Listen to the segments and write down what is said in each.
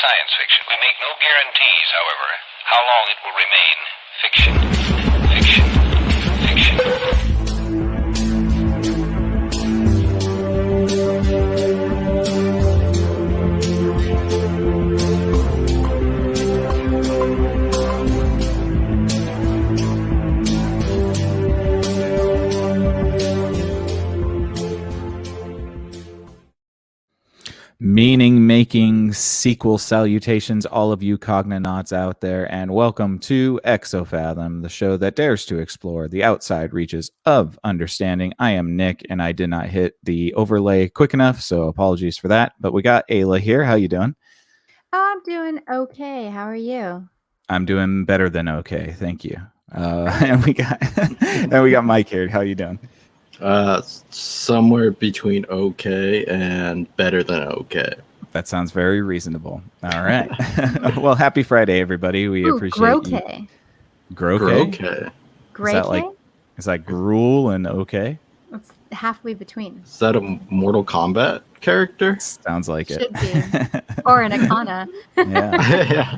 science fiction. We make no guarantees, however, how long it will remain fiction. Fiction. Fiction. Meaning-making sequel salutations, all of you cognonauts out there, and welcome to Exofathom, the show that dares to explore the outside reaches of understanding. I am Nick, and I did not hit the overlay quick enough, so apologies for that. But we got Ayla here. How you doing? I'm doing okay. How are you? I'm doing better than okay, thank you. And we got Mike here. How you doing? Somewhere between okay and better than okay. That sounds very reasonable. All right. Well, happy Friday, everybody. We appreciate you. Groke. Is that gruel and okay? It's halfway between. Is that a Mortal Kombat character? Sounds like it. Should be. Or an Akana. Yeah.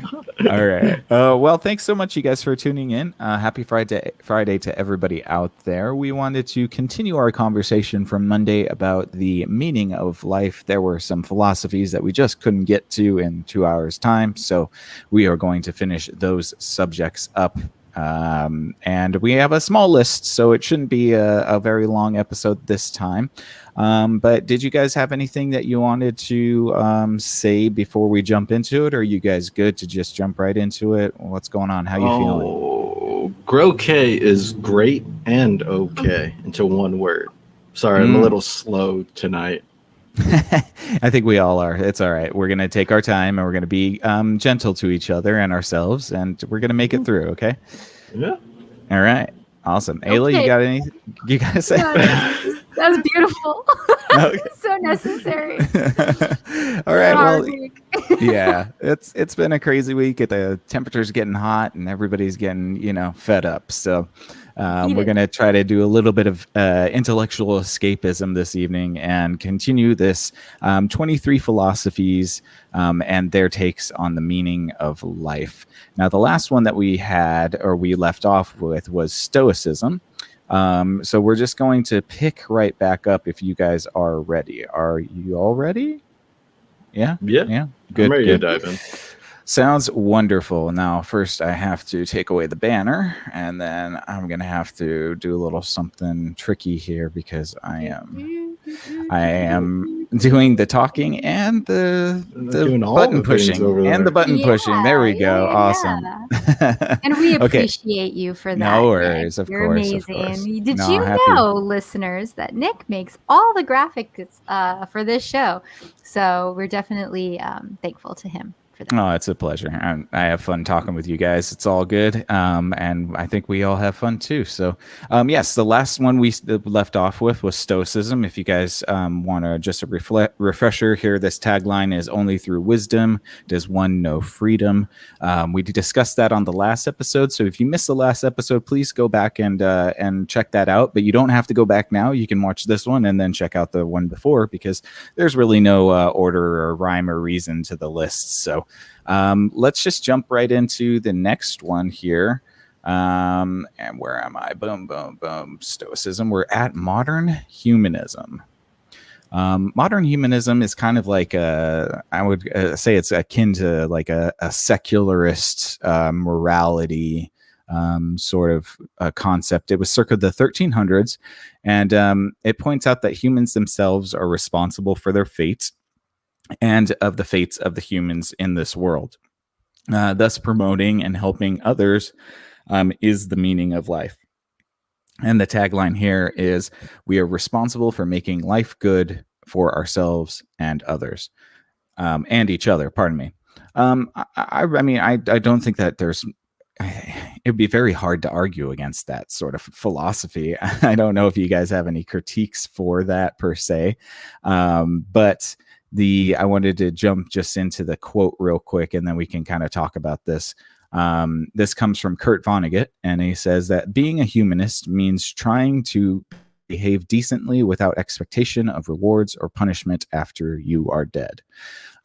All right. Well, thanks so much, you guys, for tuning in. Happy Friday to everybody out there. We wanted to continue our conversation from Monday about the meaning of life. There were some philosophies that we just couldn't get to in 2 hours' time, so we are going to finish those subjects up. And we have a small list, so it shouldn't be a very long episode this time. But did you guys have anything that you wanted to say before we jump into it? Or are you guys good to just jump right into it? What's going on? How you feeling? Grokay is great and okay into one word. Sorry, I'm a little slow tonight. I think we all are. It's all right. We're going to take our time and we're going to be gentle to each other and ourselves, and we're going to make it through, okay? Yeah. All right. Awesome. Ayla, Okay. you got anything you got to say? That was beautiful. Okay. So necessary. All right. Well, Week. yeah, it's been a crazy week. The temperature's getting hot and everybody's getting, fed up. So we're going to try to do a little bit of intellectual escapism this evening and continue this 23 philosophies and their takes on the meaning of life. Now, the last one that we left off with was Stoicism. So we're just going to pick right back up if you guys are ready. Are you all ready? Yeah? Yeah. Good. I'm ready to dive in. Sounds wonderful. Now, first I have to take away the banner, and then I'm going to have to do a little something tricky here because I am doing the talking and the button pushing and the button pushing. There we go. Yeah. Awesome. And we appreciate you for that. No worries. Nick. Of You're course. amazing. Of course. Did No, you happy. know, listeners, that Nick makes all the graphics for this show? So we're definitely thankful to him. Oh, it's a pleasure. I have fun talking with you guys. It's all good. And I think we all have fun too. So, yes, the last one we left off with was Stoicism. If you guys want to just a refresher here, this tagline is only through wisdom does one know freedom. We discussed that on the last episode. So if you missed the last episode, please go back and check that out. But you don't have to go back now. You can watch this one and then check out the one before, because there's really no order or rhyme or reason to the list. So let's just jump right into the next one here. And where am I? Boom, boom, boom. Stoicism. We're at modern humanism. Modern humanism is kind of like I would say it's akin to like a secularist morality sort of concept. It was circa the 1300s, and it points out that humans themselves are responsible for their fate and of the fates of the humans in this world. Thus promoting and helping others is the meaning of life. And the tagline here is, we are responsible for making life good for ourselves and others, and each other, pardon me. I don't think that it'd be very hard to argue against that sort of philosophy. I don't know if you guys have any critiques for that per se, but I wanted to jump just into the quote real quick, and then we can kind of talk about this. This comes from Kurt Vonnegut, and he says that being a humanist means trying to behave decently without expectation of rewards or punishment after you are dead.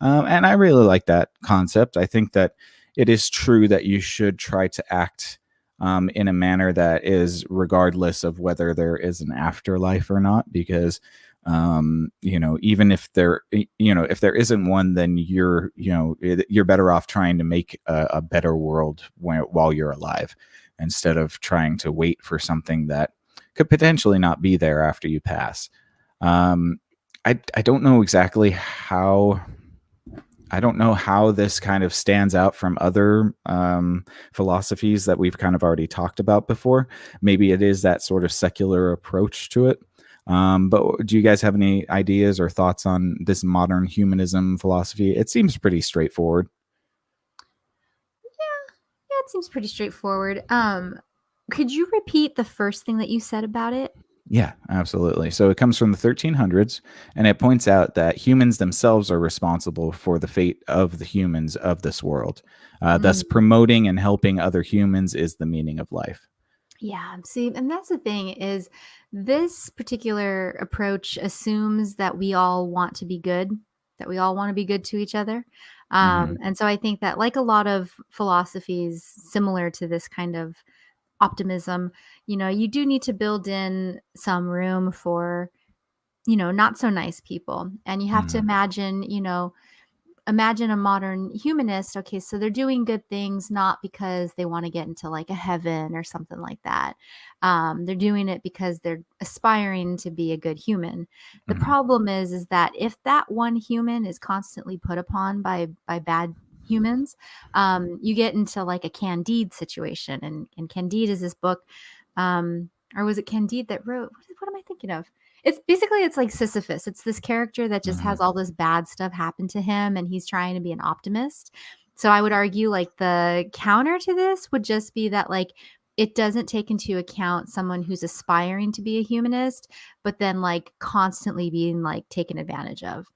And I really like that concept. I think that it is true that you should try to act in a manner that is regardless of whether there is an afterlife or not, because even if there isn't one, then you're better off trying to make a better world while you're alive, instead of trying to wait for something that could potentially not be there after you pass. I don't know exactly how. I don't know how this kind of stands out from other philosophies that we've kind of already talked about before. Maybe it is that sort of secular approach to it. But do you guys have any ideas or thoughts on this modern humanism philosophy? It seems pretty straightforward. Yeah, it seems pretty straightforward. Could you repeat the first thing that you said about it? Yeah, absolutely. So it comes from the 1300s, and it points out that humans themselves are responsible for the fate of the humans of this world. Thus, promoting and helping other humans is the meaning of life. Yeah, see, and that's the thing is this particular approach assumes that we all want to be good, that we all want to be good to each other. And so I think that like a lot of philosophies similar to this kind of optimism, you do need to build in some room for, not so nice people. And you have to imagine a modern humanist. Okay, so they're doing good things not because they want to get into like a heaven or something like that. They're doing it because they're aspiring to be a good human. The problem is that if that one human is constantly put upon by bad humans, you get into like a Candide situation. And Candide is this book, or was it Candide that wrote? What am I thinking of? It's like Sisyphus. It's this character that just has all this bad stuff happen to him, and he's trying to be an optimist. So I would argue like the counter to this would just be that like it doesn't take into account someone who's aspiring to be a humanist, but then like constantly being like taken advantage of.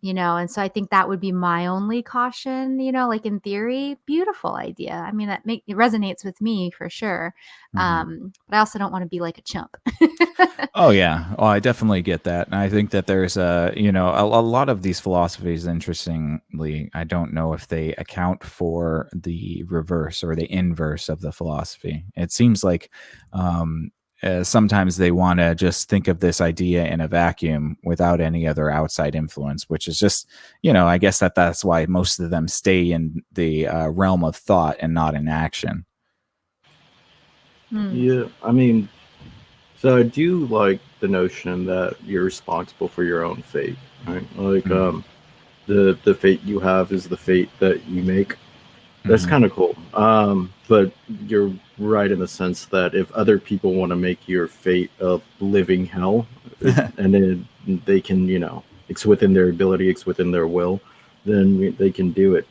And so I think that would be my only caution, like in theory, beautiful idea. I mean, it resonates with me for sure. But I also don't want to be like a chump. Oh yeah. Oh, I definitely get that. And I think that there's a lot of these philosophies, interestingly, I don't know if they account for the reverse or the inverse of the philosophy. It seems like sometimes they want to just think of this idea in a vacuum without any other outside influence, which is just, I guess that's why most of them stay in the realm of thought and not in action. Yeah, I mean, so I do like the notion that you're responsible for your own fate, right? Like, the fate you have is the fate that you make. That's kind of cool. But you're right in the sense that if other people want to make your fate of living hell, and then they can, it's within their ability, it's within their will, then they can do it.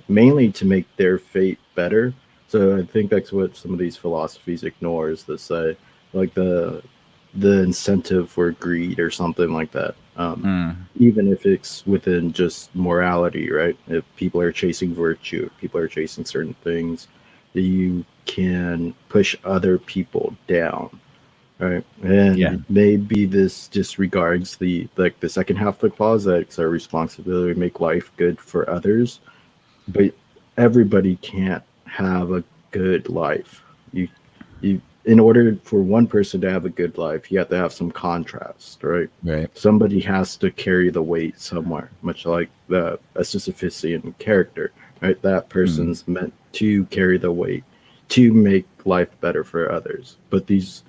Mainly to make their fate better. So I think that's what some of these philosophies ignore, is to say, like the incentive for greed or something like that. Even if it's within just morality, right? If people are chasing virtue, if people are chasing certain things, you can push other people down, right? And maybe this disregards the second half of the clause, that it's our responsibility to make life good for others, but everybody can't have a good life. You in order for one person to have a good life, you have to have some contrast, right? Right. Somebody has to carry the weight somewhere, much like a Sisyphusian character, right? That person's meant to carry the weight, to make life better for others. But these,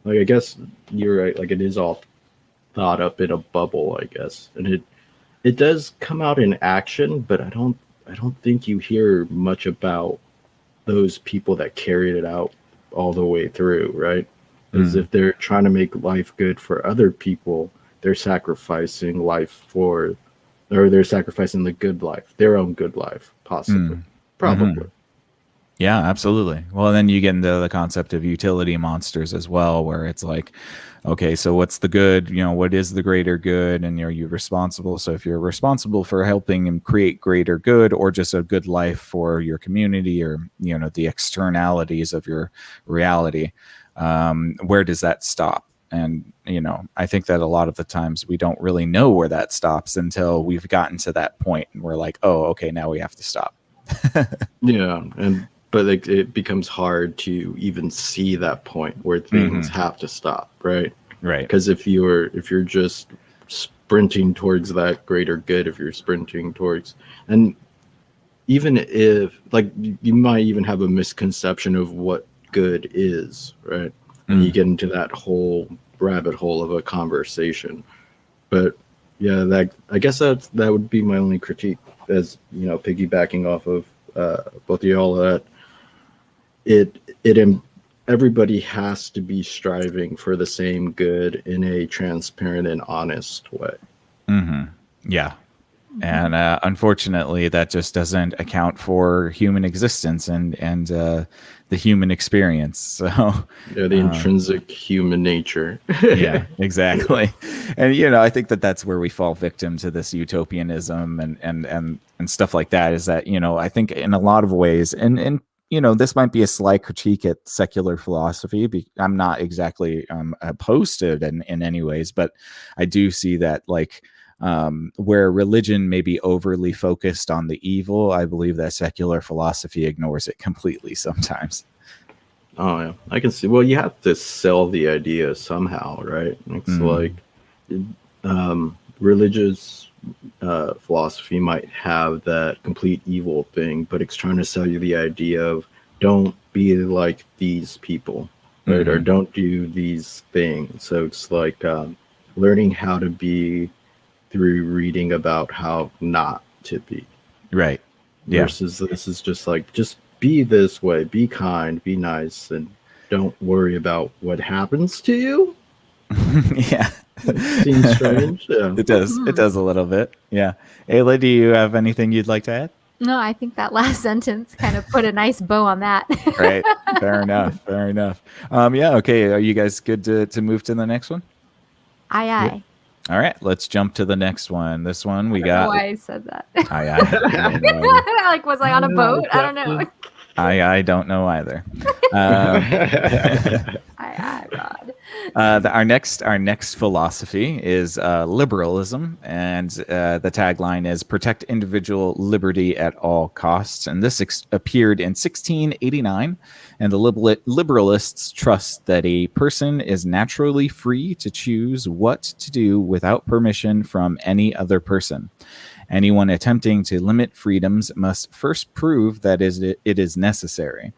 like, I guess you're right, like it is all thought up in a bubble, I guess. And it does come out in action, but I don't think you hear much about those people that carried it out all the way through, right? As if they're trying to make life good for other people, they're sacrificing they're sacrificing the good life, their own good life, possibly, probably. Yeah, absolutely. Well, then you get into the concept of utility monsters as well, where it's like, okay, so what's the good? What is the greater good? And are you responsible? So if you're responsible for helping and create greater good, or just a good life for your community, or the externalities of your reality, where does that stop? And, I think that a lot of the times we don't really know where that stops until we've gotten to that point and we're like, oh, okay, now we have to stop. Yeah, but it becomes hard to even see that point where things have to stop, right? Right. Because if you're just sprinting towards that greater good, if you're sprinting towards, and even if you might even have a misconception of what good is, right? And you get into that whole rabbit hole of a conversation. But yeah, I guess that would be my only critique, as piggybacking off of both of y'all, that everybody has to be striving for the same good in a transparent and honest way. Yeah. And unfortunately, that just doesn't account for human existence and the human experience. So the intrinsic human nature. Yeah, exactly. And I think that's where we fall victim to this utopianism and stuff like that. Is that I think in a lot of ways, and this might be a slight critique at secular philosophy. I'm not exactly opposed to it in any ways, but I do see that where religion may be overly focused on the evil, I believe that secular philosophy ignores it completely sometimes. Oh yeah, I can see. Well, you have to sell the idea somehow, right? It's religious philosophy might have that complete evil thing, but it's trying to sell you the idea of don't be like these people, right? Or don't do these things. So it's learning how to be through reading about how not to be. Right. Yeah. Versus this is just be this way, be kind, be nice, and don't worry about what happens to you. Yeah. Seems strange. Yeah. It does. It does a little bit. Yeah. Ayla, do you have anything you'd like to add? No, I think that last sentence kind of put a nice bow on that. Right. Fair enough. Fair enough. Yeah. Okay. Are you guys good to move to the next one? Aye, aye. Yeah. All right, let's jump to the next one. This one we got. Why I said that? I was I on a boat? I don't know. I don't know either. Aye, Rod. Our next philosophy is liberalism, and the tagline is "Protect individual liberty at all costs." And this appeared in 1689. And the liberalists trust that a person is naturally free to choose what to do without permission from any other person. Anyone attempting to limit freedoms must first prove that it is necessary.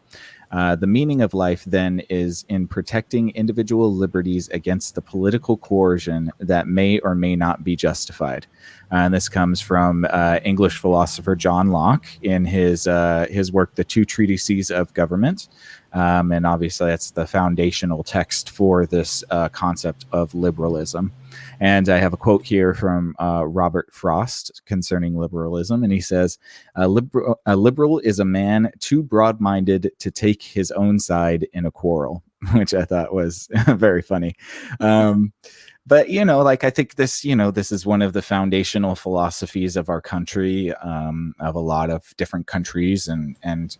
The meaning of life, then, is in protecting individual liberties against the political coercion that may or may not be justified. And this comes from English philosopher John Locke in his work, The Two Treatises of Government. And obviously, that's the foundational text for this concept of liberalism. And I have a quote here from Robert Frost concerning liberalism. And he says, a liberal is a man too broad-minded to take his own side in a quarrel, which I thought was very funny. But, I think this is one of the foundational philosophies of our country, of a lot of different countries. And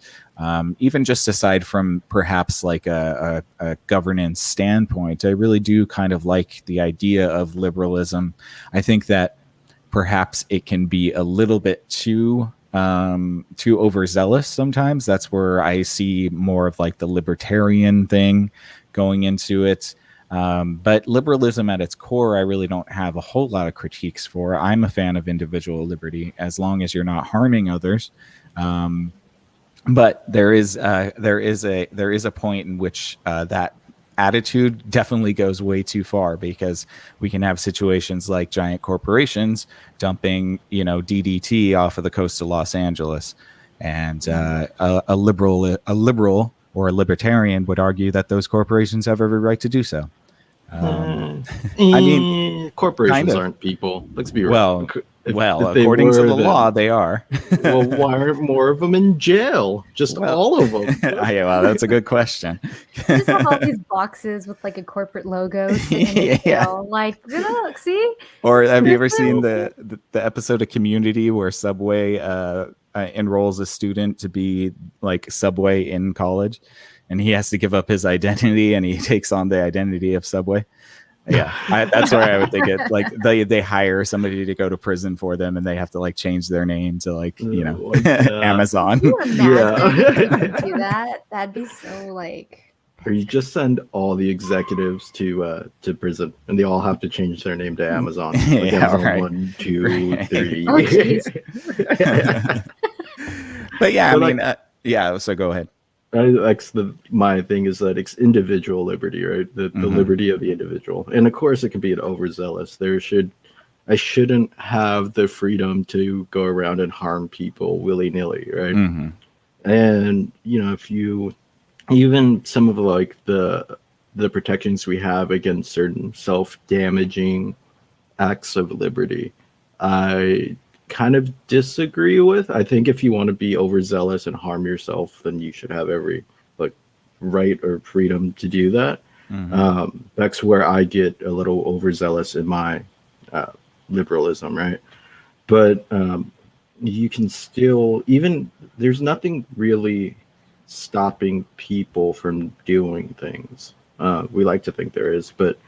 even just aside from perhaps a governance standpoint, I really do kind of like the idea of liberalism. I think that perhaps it can be a little bit too overzealous sometimes. That's where I see more of the libertarian thing going into it. But liberalism at its core, I really don't have a whole lot of critiques for. I'm a fan of individual liberty as long as you're not harming others. But there is a point in which that attitude definitely goes way too far, because we can have situations like giant corporations dumping DDT off of the coast of Los Angeles, and a liberal or a libertarian would argue that those corporations have every right to do so. I mean, corporations aren't people. Let's be real. Well, according to the law, they are. Well, why aren't more of them in jail? Just all of them. Yeah, well, that's a good question. Just have all these boxes with a corporate logo. Yeah. Look, see? Or have you ever seen the episode of Community where Subway enrolls a student to be Subway in college? and he has to give up his identity, and he takes on the identity of Subway. Yeah, that's where I would think it. Like they hire somebody to go to prison for them, and they have to like change their name to like Amazon. Can you imagine Yeah. if you could do that? That'd be so like. Or you just send all the executives to prison, and they all have to change their name to Amazon. Like Yeah, Amazon right. 1, 2, 3. Oh, jeez. But yeah, But I mean, yeah. So go ahead. My thing is that it's individual liberty, right? The liberty of the individual, and of course it can be an overzealous. I shouldn't have the freedom to go around and harm people willy nilly, right? And if you even some of like the protections we have against certain self-damaging acts of liberty, I kind of disagree with. I think if you want to be overzealous and harm yourself, then you should have every like right or freedom to do that. That's where I get a little overzealous in my liberalism, right? But you can still, even there's nothing really stopping people from doing things. We like to think there is, but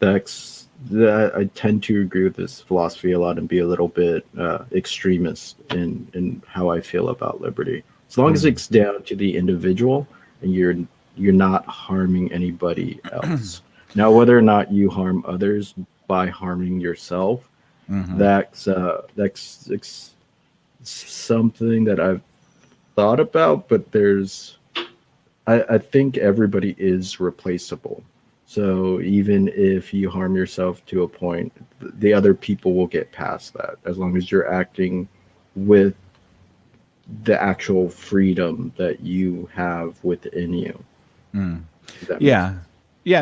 I tend to agree with this philosophy a lot and be a little bit extremist in how I feel about liberty. As long as it's down to the individual and you're not harming anybody else. Now, whether or not you harm others by harming yourself, that's something that I've thought about, but I think everybody is replaceable. So even if you harm yourself to a point, the other people will get past that, as long as you're acting with the actual freedom that you have within you. Yeah,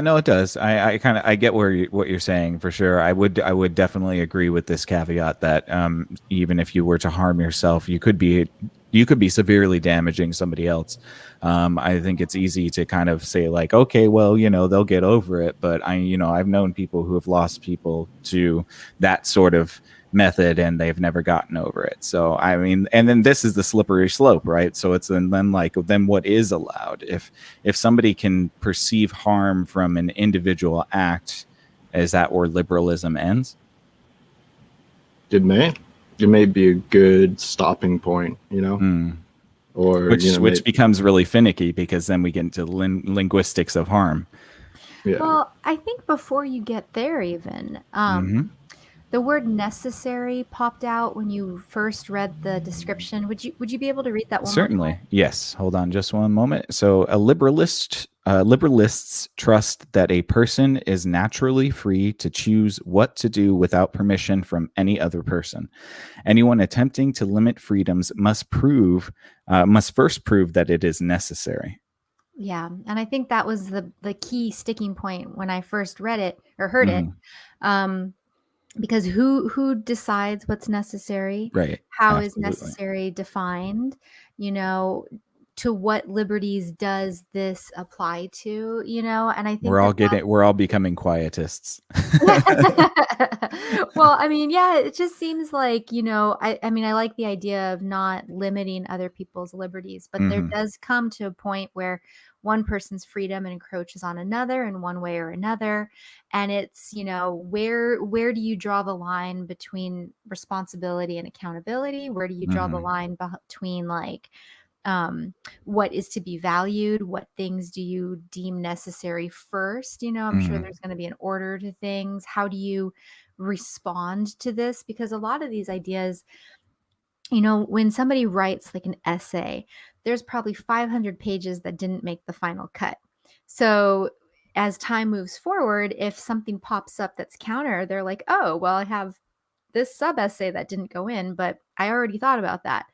no, it does. I get what you're saying for sure. I would definitely agree with this caveat that even if you were to harm yourself, you could be severely damaging somebody else. I think it's easy to kind of say like, okay, well, they'll get over it. But I've known people who have lost people to that sort of method and they've never gotten over it. So I mean, and then this is the slippery slope, right? So it's then what is allowed? If somebody can perceive harm from an individual act, is that where liberalism ends? It may be a good stopping point, or which becomes really finicky, because then we get into linguistics of harm. Yeah. Well, I think before you get there, even the word necessary popped out when you first read the description. Would you be able to read that one? Certainly. Yes. Hold on just one moment. So liberalists trust that a person is naturally free to choose what to do without permission from any other person. Anyone attempting to limit freedoms must first prove that it is necessary. Yeah, and I think that was the key sticking point when I first read it or heard it. Because who decides what's necessary? Right. How Absolutely. is necessary defined? To what liberties does this apply to? And I think we're all becoming quietists. Well, I mean, yeah, it just seems like, I mean, I like the idea of not limiting other people's liberties, but there does come to a point where one person's freedom encroaches on another in one way or another. And it's, where do you draw the line between responsibility and accountability? Where do you draw the line between like, what is to be valued? What things do you deem necessary first? I'm sure there's going to be an order to things. How do you respond to this? Because a lot of these ideas, when somebody writes like an essay, there's probably 500 pages that didn't make the final cut. So as time moves forward, if something pops up that's counter, they're like, oh, well, I have this sub essay that didn't go in, but I already thought about that.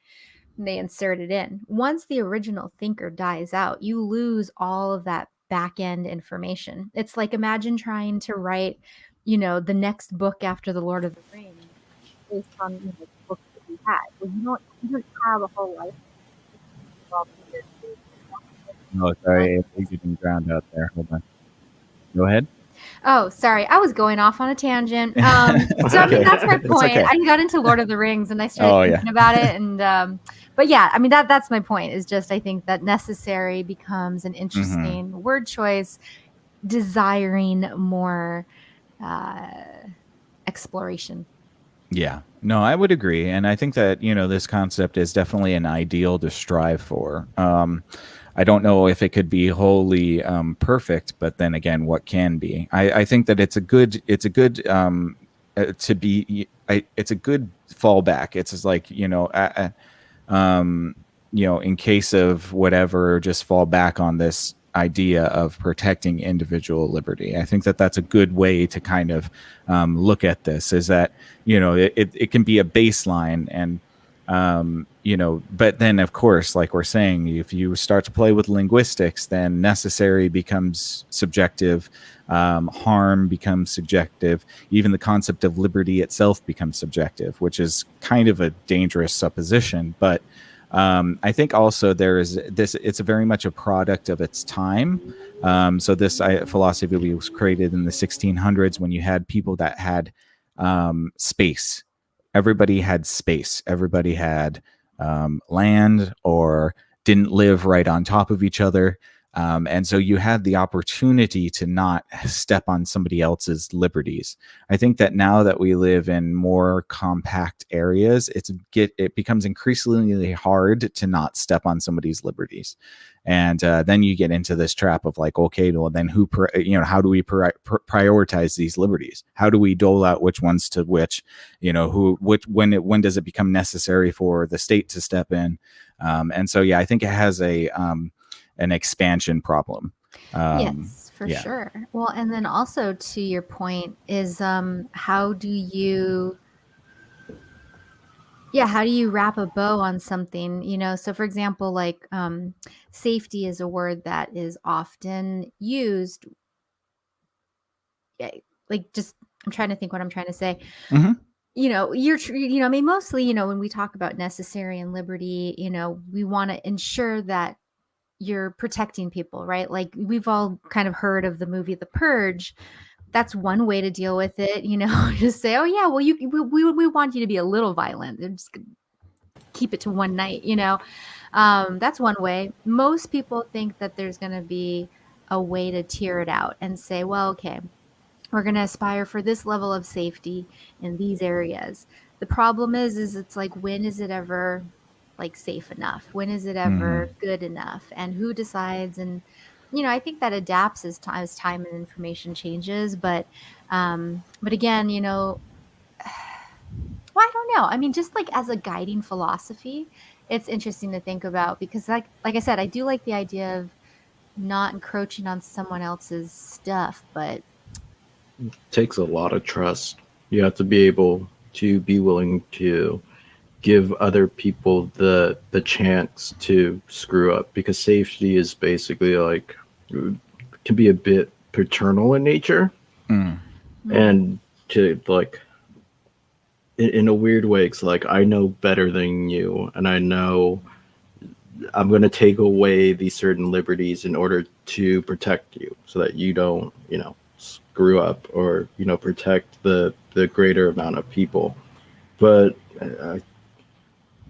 And they insert it in. Once the original thinker dies out, you lose all of that back end information. It's like, imagine trying to write, the next book after The Lord of the Rings based on the book that you had. Well, you don't have a whole life. Oh, sorry, you're getting drowned out there. Hold on. Go ahead. Oh, sorry. I was going off on a tangent. So I mean, that's my point. Okay. I got into Lord of the Rings and I started thinking about it. And But yeah, I mean that's my point. Is just I think that necessary becomes an Mm-hmm. interesting word choice, desiring more exploration. Yeah, no, I would agree. And I think that, this concept is definitely an ideal to strive for. I don't know if it could be wholly perfect, but then again, what can be? I think that it's a good to be, it's a good fallback. It's just like, in case of whatever, just fall back on this idea of protecting individual liberty. I think that that's a good way to kind of look at this, is that, it can be a baseline, and, but then of course, like we're saying, if you start to play with linguistics, then necessary becomes subjective, harm becomes subjective, even the concept of liberty itself becomes subjective, which is kind of a dangerous supposition. But I think also there is this, it's a very much a product of its time. So this philosophy was created in the 1600s, when you had people that had space. Everybody had space. Everybody had land, or didn't live right on top of each other. And so you had the opportunity to not step on somebody else's liberties. I think that now that we live in more compact areas, it becomes increasingly hard to not step on somebody's liberties. And then you get into this trap of like, okay, well then how do we prioritize these liberties? How do we dole out which ones to which, when does it become necessary for the state to step in? And so, yeah, I think it has an expansion problem. Yes, for sure. Well, and then also to your point is how do you wrap a bow on something, so for example, like safety is a word that is often used, like, just I'm trying to think what I'm trying to say. Mm-hmm. I mean, mostly, when we talk about necessary and liberty, we want to ensure that you're protecting people, right? Like, we've all kind of heard of the movie The Purge. That's one way to deal with it, just say, oh yeah, well, we want you to be a little violent and just keep it to one night, that's one way. Most people think that there's going to be a way to tier it out and say, well, okay, we're going to aspire for this level of safety in these areas. The problem is it's like, when is it ever like safe enough? When is it ever good enough? And who decides? And, I think that adapts as time and information changes. But again, well, I don't know. I mean, just like as a guiding philosophy, it's interesting to think about, because like I said, I do like the idea of not encroaching on someone else's stuff, but Takes a lot of trust. You have to be able to be willing to give other people the chance to screw up, because safety is basically like, can be a bit paternal in nature. And to like, in a weird way, it's like, I know better than you, and I know I'm going to take away these certain liberties in order to protect you, so that you don't, screw up, or, protect the greater amount of people. But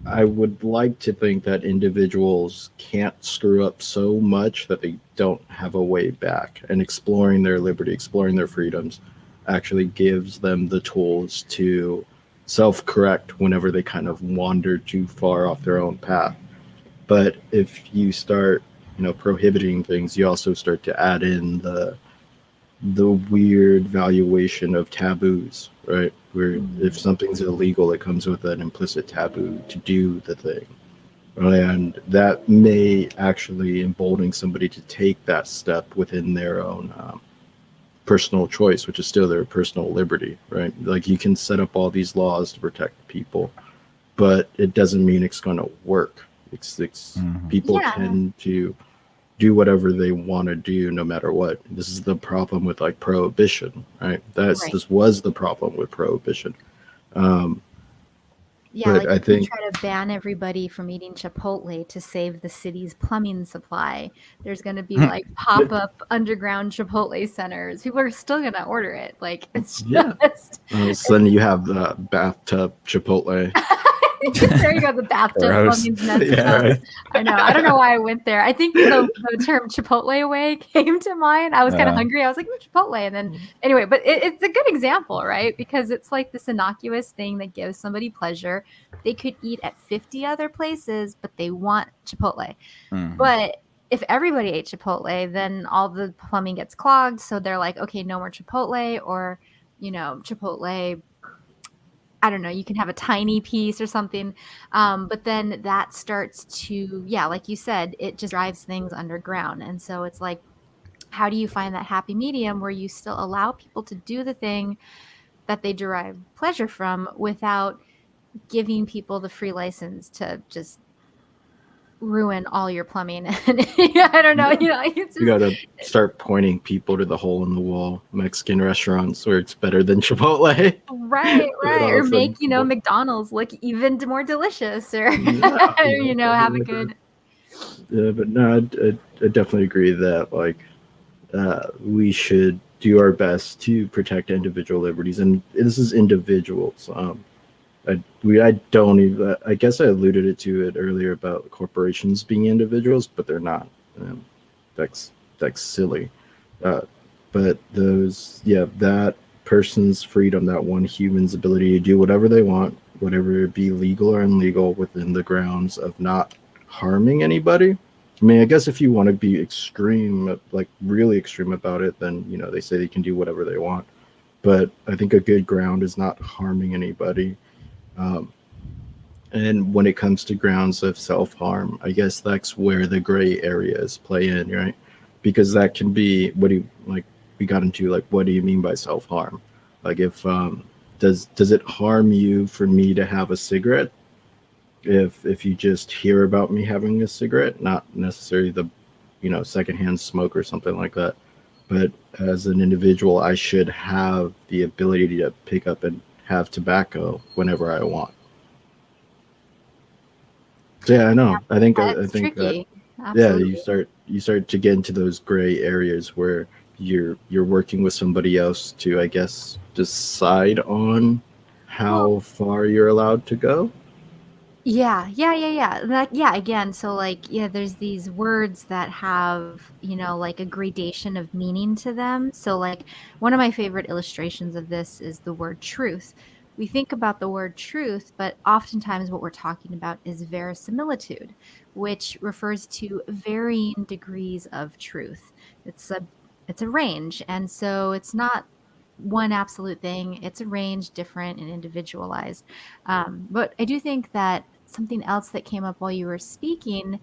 I would like to think that individuals can't screw up so much that they don't have a way back, and exploring their liberty, exploring their freedoms, actually gives them the tools to self-correct whenever they kind of wander too far off their own path. But if you start, prohibiting things, you also start to add in the weird valuation of taboos, right? Where if something's illegal, it comes with an implicit taboo to do the thing. And that may actually embolden somebody to take that step within their own personal choice, which is still their personal liberty, right? Like, you can set up all these laws to protect people, but it doesn't mean it's going to work. People tend to do whatever they want to do no matter what. This is the problem with like prohibition, right? This was the problem with prohibition. Like, I think, try to ban everybody from eating Chipotle to save the city's plumbing supply. There's going to be like pop-up underground Chipotle centers. People are still going to order it. Like, it's just all of a sudden you have the bathtub Chipotle. There you go, the bathtub Gross. plumbing's messed Yeah, up. right. I know. I don't know why I went there. I think the term Chipotle away came to mind. I was kind of hungry. I was like, Chipotle. And then anyway, but it's a good example, right? Because it's like this innocuous thing that gives somebody pleasure. They could eat at 50 other places, but they want Chipotle. Mhm. But if everybody ate Chipotle, then all the plumbing gets clogged. So they're like, okay, no more Chipotle, or, Chipotle, I don't know, you can have a tiny piece or something. But then that starts to, yeah, like you said, it just drives things underground. And so it's like, how do you find that happy medium where you still allow people to do the thing that they derive pleasure from without giving people the free license to just ruin all your plumbing? And I don't know, it's You just, gotta start pointing people to the hole in the wall Mexican restaurants where it's better than Chipotle. right, all or of a make sudden- McDonald's look even more delicious, or Yeah. have a good. Yeah, but no, I definitely agree that we should do our best to protect individual liberties, and this is individuals. I don't even. I guess I alluded to it earlier about corporations being individuals, but they're not. That's silly. But that person's freedom, that one human's ability to do whatever they want, whatever it be legal or illegal, within the grounds of not harming anybody. I mean, I guess if you want to be extreme, like really extreme about it, then they say they can do whatever they want. But I think a good ground is not harming anybody. And when it comes to grounds of self-harm, I guess that's where the gray areas play in, right? Because that can be we got into what do you mean by self-harm? Like if does it harm you for me to have a cigarette? If you just hear about me having a cigarette, not necessarily the secondhand smoke or something like that, but as an individual, I should have the ability to pick up and have tobacco whenever I want. So, yeah, I know. I think That's that tricky. yeah, Absolutely. you start to get into those gray areas where you're working with somebody else to, I guess, decide on how far you're allowed to go. Yeah. Again, so there's these words that have, like a gradation of meaning to them. So one of my favorite illustrations of this is the word truth. We think about the word truth, but oftentimes what we're talking about is verisimilitude, which refers to varying degrees of truth. It's a range. And so it's not one absolute thing. It's a range, different and individualized. But I do think that something else that came up while you were speaking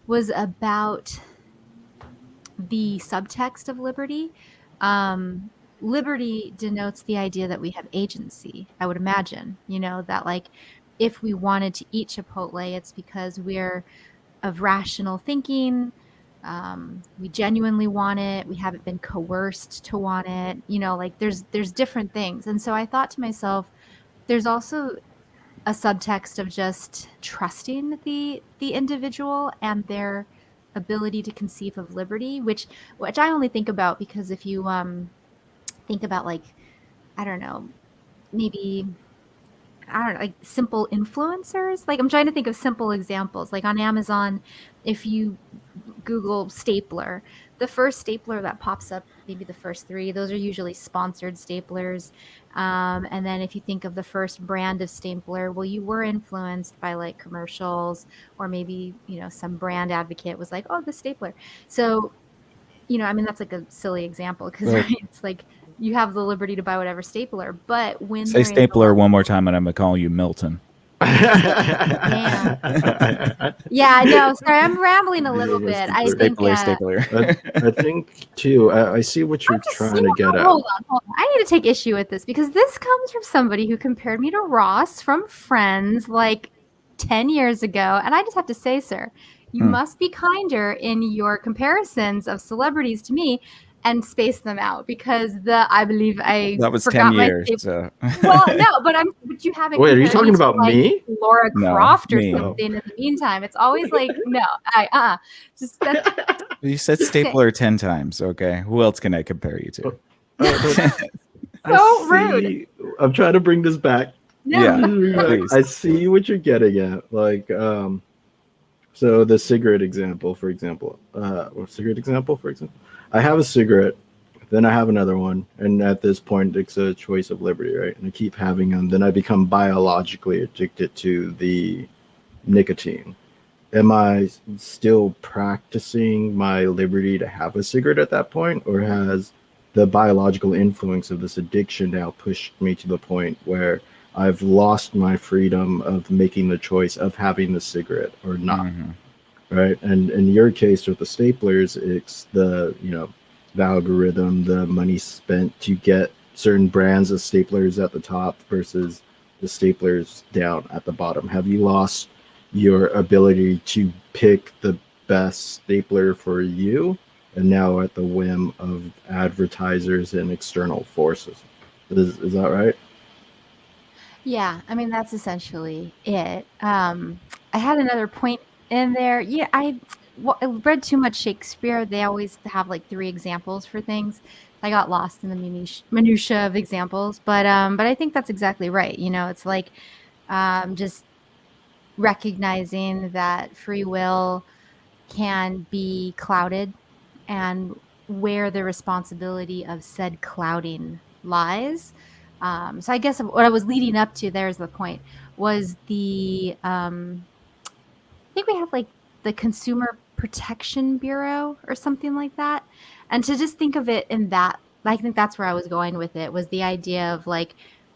was about the subtext of liberty. Liberty denotes the idea that we have agency, I would imagine, that if we wanted to eat Chipotle, it's because we're of rational thinking. We genuinely want it. We haven't been coerced to want it. There's different things. And so I thought to myself, there's also a subtext of just trusting the individual and their ability to conceive of liberty, which I only think about because if you think about I don't know, maybe I don't know, like simple influencers. Like I'm trying to think of simple examples. Like on Amazon, if you Google stapler, the first stapler that pops up, maybe the first three, those are usually sponsored staplers. And then if you think of the first brand of stapler, well, you were influenced by commercials, or maybe, some brand advocate was like, oh, the stapler. So, I mean, that's a silly example because Right. it's you have the liberty to buy whatever stapler, but when Say there is a stapler lot- one more time, and I'm gonna call you Milton. Yeah, no, sorry, I'm rambling a little bit. I think Stapler. I think too. I see what you're trying to get at. Hold on. I need to take issue with this because this comes from somebody who compared me to Ross from Friends 10 years ago. And I just have to say, sir, you must be kinder in your comparisons of celebrities to me and space them out, because I believe I That was forgot 10 years. my So. Well, no, but you haven't. Wait, are you compared talking me to, about me? Laura No, Croft or me. something in the meantime? It's always no, just that. You said stapler 10 times. Okay. Who else can I compare you to? So rude. I'm trying to bring this back. Yeah, No. please. I see what you're getting at. Like, so the cigarette example, for example. I have a cigarette, then I have another one, and at this point, it's a choice of liberty, right? And I keep having them. Then I become biologically addicted to the nicotine. Am I still practicing my liberty to have a cigarette at that point, or has the biological influence of this addiction now pushed me to the point where I've lost my freedom of making the choice of having the cigarette or not? Mhm. Right? And in your case with the staplers, it's the the algorithm, the money spent to get certain brands of staplers at the top versus the staplers down at the bottom. Have you lost your ability to pick the best stapler for you, and now at the whim of advertisers and external forces? Is that right? Yeah, I mean that's essentially it. I had another point in there. Yeah, I read too much Shakespeare. They always have like three examples for things. I got lost in the minutia of examples, but I think that's exactly right. It's like just recognizing that free will can be clouded and where the responsibility of said clouding lies. So I guess what I was leading up to, there's the point, was I think we have like the Consumer Protection Bureau or something like that. And to just think of it in that, I think that's where I was going with it, was the idea of like,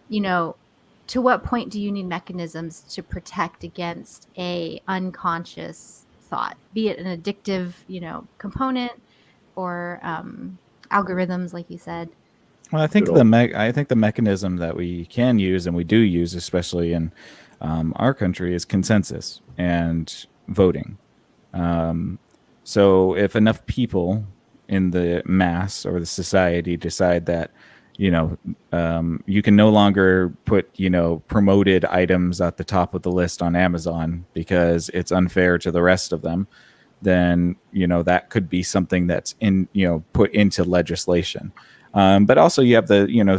you know, to what point do you need mechanisms to protect against a unconscious thought, be it an addictive, component or algorithms, like you said. Well, I think I think the mechanism that we can use and we do use, especially in our country, is consensus and voting. So if enough people in the mass or the society decide that, you can no longer put, promoted items at the top of the list on Amazon because it's unfair to the rest of them, then, that could be something that's put into legislation. But also you have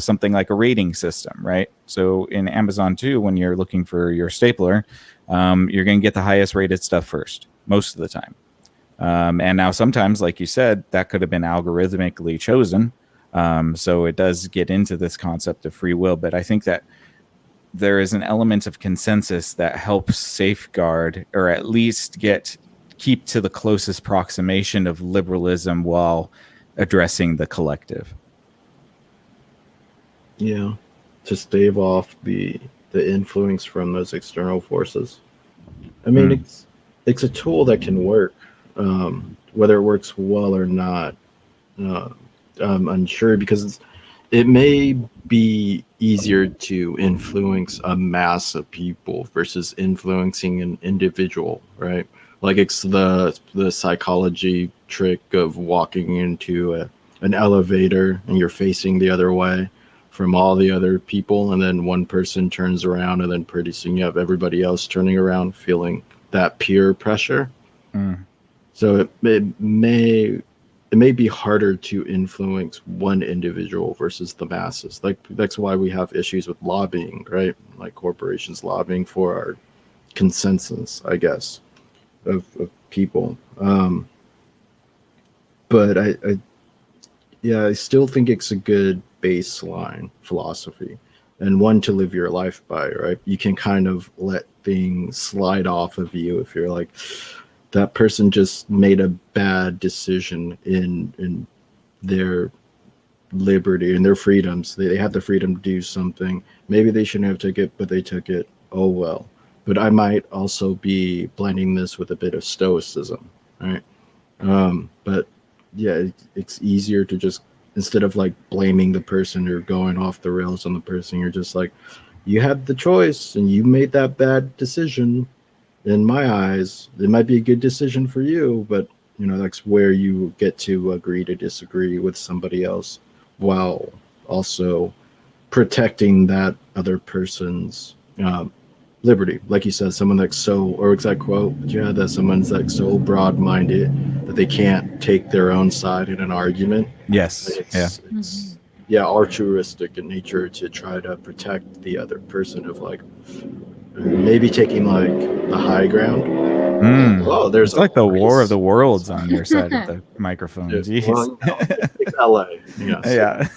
something like a rating system, right? So in Amazon too, when you're looking for your stapler, you're going to get the highest rated stuff first, most of the time. And now sometimes, like you said, that could have been algorithmically chosen. So it does get into this concept of free will. But I think that there is an element of consensus that helps safeguard, or at least keep to the closest approximation of liberalism while addressing the collective. Yeah, to stave off the influence from those external forces. I mean, it's a tool that can work. Whether it works well or not, I'm unsure, because it may be easier to influence a mass of people versus influencing an individual, right? Like it's the psychology trick of walking into an elevator and you're facing the other way from all the other people, and then one person turns around, and then pretty soon you have everybody else turning around feeling that peer pressure. So it may be harder to influence one individual versus the masses. Like that's why we have issues with lobbying, right? Like corporations lobbying for our consensus, I guess, of people. But I still think it's a good baseline philosophy, and one to live your life by, right? You can kind of let things slide off of you if you're like, that person just made a bad decision in their liberty and their freedoms. They had the freedom to do something. Maybe they shouldn't have took it, but they took it. Oh well. But I might also be blending this with a bit of stoicism, right? But yeah, it's easier to just, instead of like blaming the person or going off the rails on the person, you're just like, you had the choice and you made that bad decision. In my eyes, it might be a good decision for you, but that's where you get to agree to disagree with somebody else while also protecting that other person's liberty. Like you said, someone that's so, or exact quote, yeah, that someone's like so broad-minded that they can't take their own side in an argument. Yes. It's altruistic in nature to try to protect the other person of like maybe taking like the high ground. Oh, there's It's like the War of race. the Worlds on your side of the microphone. Yeah, Jeez. well, you know, it's LA. Yes.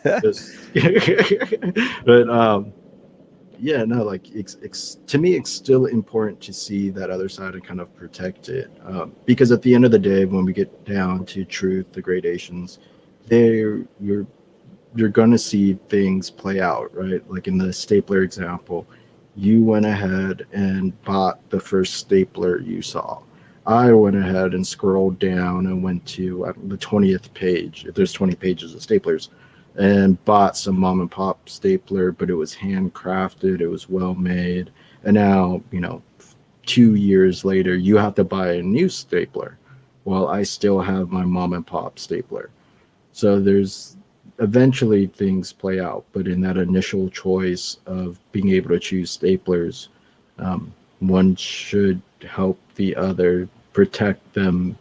Yeah. Just, but yeah, no, like to me, it's still important to see that other side and kind of protect it, because at the end of the day, when we get down to truth, the gradations, you're gonna see things play out, right? Like in the stapler example, you went ahead and bought the first stapler you saw. I went ahead and scrolled down and went to the 20th page, if there's 20 pages of staplers, and bought some mom and pop stapler, but it was handcrafted, it was well made. And now, 2 years later, you have to buy a new stapler while I still have my mom and pop stapler. So there's eventually things play out, but in that initial choice of being able to choose staplers, one should help the other protect them,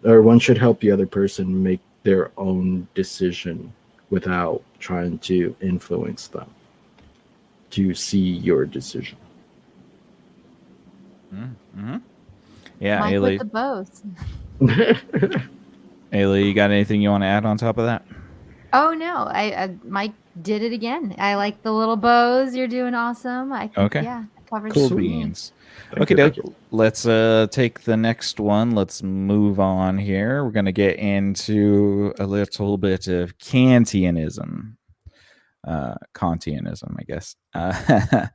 or one should help the other person make their own decision without trying to influence them to see your decision. Mm-hmm. Yeah, Mike Ailey. with the bows. Ailey, you got anything you want to add on top of that? Oh no, I Mike did it again. I like the little bows. You're doing awesome. I think, Okay. yeah, covered Cool it for me. beans. Okay, Doug. Let's take the next one. Let's move on here. We're going to get into a little bit of Kantianism. Kantianism, I guess. The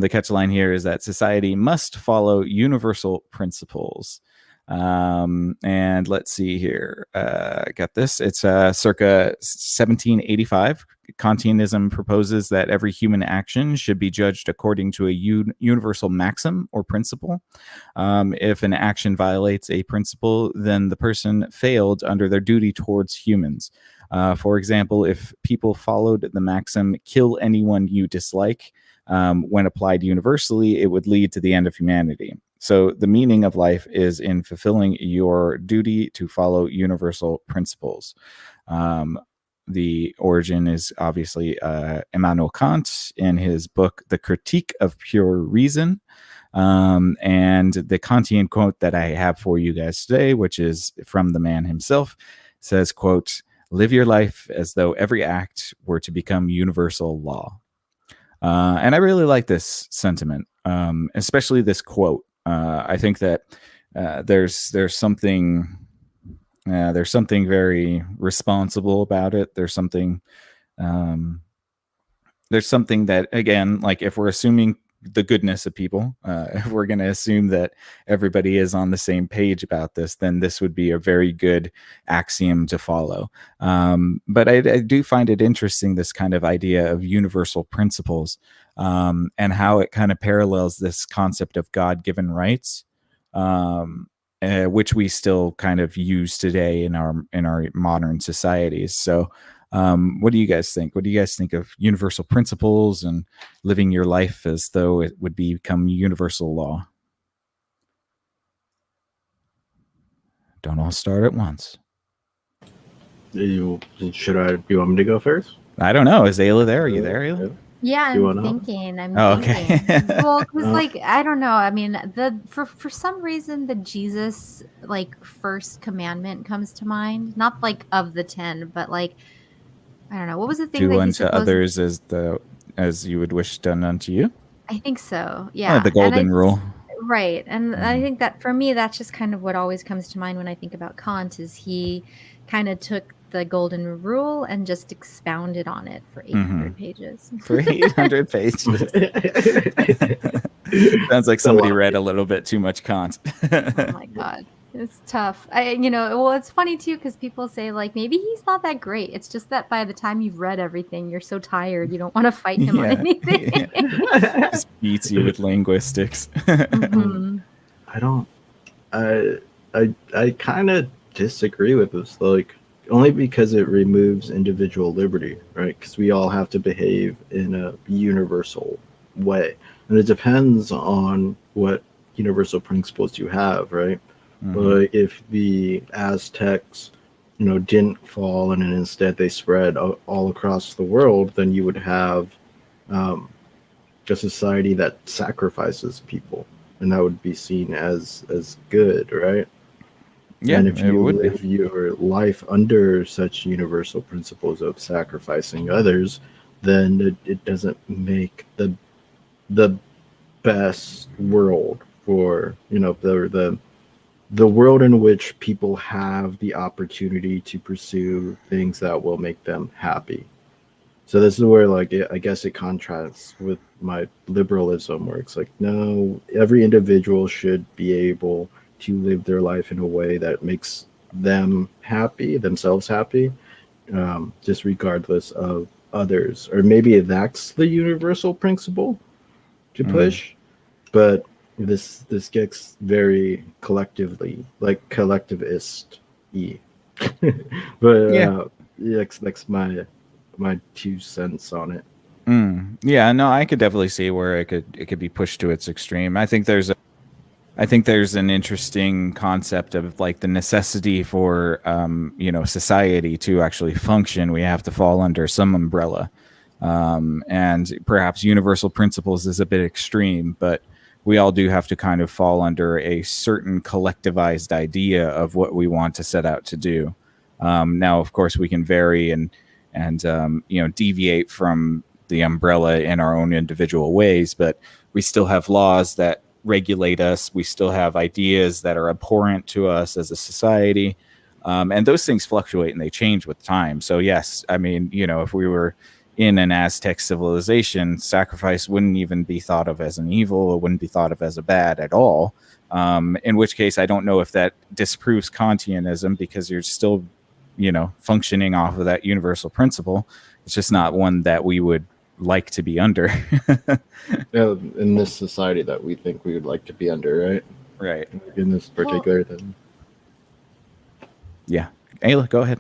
catchline here is that society must follow universal principles. And let's see here. Got this. It's circa 1785. Kantianism proposes that every human action should be judged according to a universal maxim or principle. If an action violates a principle, then the person failed under their duty towards humans. For example, if people followed the maxim, kill anyone you dislike, when applied universally, it would lead to the end of humanity. So the meaning of life is in fulfilling your duty to follow universal principles. The origin is obviously Immanuel Kant in his book, The Critique of Pure Reason. And the Kantian quote that I have for you guys today, which is from the man himself, says, quote, "Live your life as though every act were to become universal law." And I really like this sentiment, especially this quote. I think that there's something very responsible about it. There's something that, again, like if we're assuming the goodness of people, if we're going to assume that everybody is on the same page about this, then this would be a very good axiom to follow. But I do find it interesting, this kind of idea of universal principles, and how it kind of parallels this concept of God-given rights, which we still kind of use today in our modern societies. So what do you guys think? What do you guys think of universal principles and living your life as though it would become universal law? Don't all start at once. Do you want me to go first? I don't know. Is Ayla there? Are you there, Ayla? Yeah, I'm thinking. Okay. Well, because like I don't know. I mean, for some reason the Jesus like first commandment comes to mind. Not like of the 10, but like I don't know. What was the thing? Do unto others as you would wish done unto you. I think so. Yeah, the golden rule. Right, and I think that for me, that's just kind of what always comes to mind when I think about Kant. Is he kind of took the golden rule and just expounded on it for 800 pages. For 800 pages. Sounds like somebody read a little bit too much Kant. Oh my God. It's tough. Well, it's funny too, because people say like, maybe he's not that great. It's just that by the time you've read everything, you're so tired. You don't want to fight him on anything. Just beats you with linguistics. I kind of disagree with this. Like, only because it removes individual liberty, right? Because we all have to behave in a universal way. And it depends on what universal principles you have, right? But if the Aztecs didn't fall and instead they spread all across the world, then you would have um, a society that sacrifices people, and that would be seen as good, right? Yeah, And if it you would be. live your life under such universal principles of sacrificing others, then it doesn't make the best world for the world in which people have the opportunity to pursue things that will make them happy. So this is where, like, I guess it contrasts with my liberalism, where it's like, no, every individual should be able to live their life in a way that makes them happy, themselves happy, just regardless of others. Or maybe that's the universal principle to Mm. push, but this gets very collectively, like, collectivist y. But Yeah. yeah, that's my 2 cents on it. Yeah, no, I could definitely see where it could be pushed to its extreme. I think there's an interesting concept of like the necessity for society to actually function. We have to fall under some umbrella, and perhaps universal principles is a bit extreme, but we all do have to kind of fall under a certain collectivized idea of what we want to set out to do. Now, of course, we can vary and deviate from the umbrella in our own individual ways, but we still have laws that regulate us. We still have ideas that are abhorrent to us as a society. And those things fluctuate and they change with time. So, yes, I mean, if we were in an Aztec civilization, sacrifice wouldn't even be thought of as an evil. It wouldn't be thought of as a bad at all. In which case, I don't know if that disproves Kantianism because you're still, functioning off of that universal principle. It's just not one that we would like to be under. Yeah, in this society that we think we would like to be under, right? Right. In this particular thing. Yeah. Ayla, go ahead.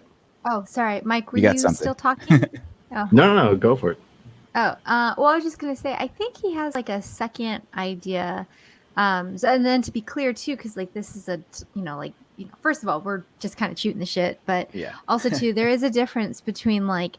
Oh, sorry, Mike. Were You got you something. still talking? Oh. No, go for it. Oh, well, I was just gonna say, I think he has like a second idea, and then to be clear too, because like this is first of all, we're just kind of shooting the shit, but Yeah. also too, there is a difference between like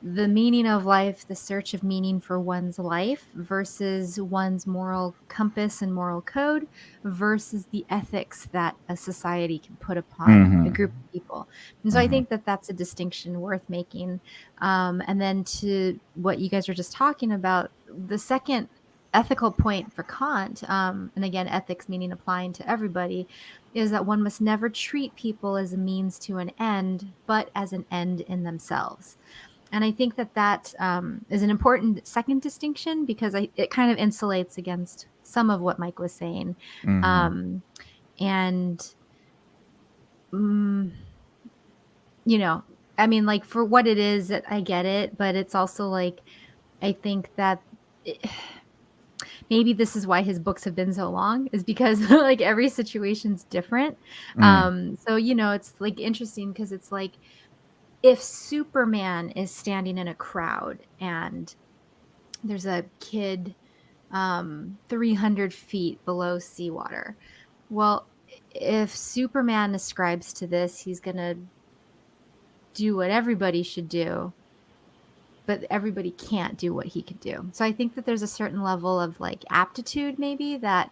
the meaning of life, the search of meaning for one's life versus one's moral compass and moral code versus the ethics that a society can put upon a group of people. And so I think that that's a distinction worth making. And then to what you guys were just talking about, the second ethical point for Kant, and again, ethics meaning applying to everybody, is that one must never treat people as a means to an end, but as an end in themselves. And I think that is an important second distinction because it kind of insulates against some of what Mike was saying. And, I mean, like for what it is, I get it, but it's also like, I think that maybe this is why his books have been so long, is because like every situation's different. So, it's like interesting because it's like, if Superman is standing in a crowd and there's a kid 300 feet below seawater, well, if Superman ascribes to this, he's going to do what everybody should do, but everybody can't do what he could do. So I think that there's a certain level of like aptitude maybe that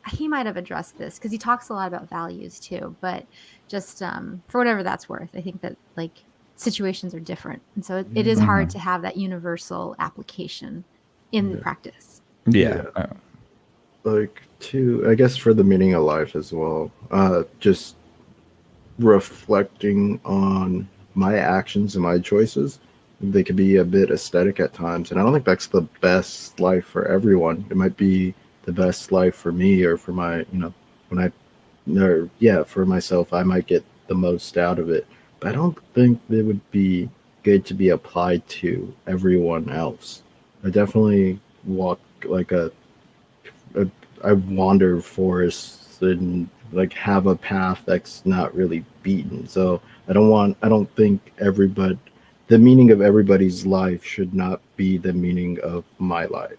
he might have addressed this because he talks a lot about values too, but just for whatever that's worth, I think that like situations are different. And so it is hard to have that universal application in practice. Yeah. Like, I guess for the meaning of life as well, just reflecting on my actions and my choices, they could be a bit aesthetic at times. And I don't think that's the best life for everyone. It might be the best life for me or for my, for myself, I might get the most out of it. But I don't think it would be good to be applied to everyone else. I definitely walk like I wander forests and like have a path that's not really beaten. So I don't think the meaning of everybody's life should not be the meaning of my life.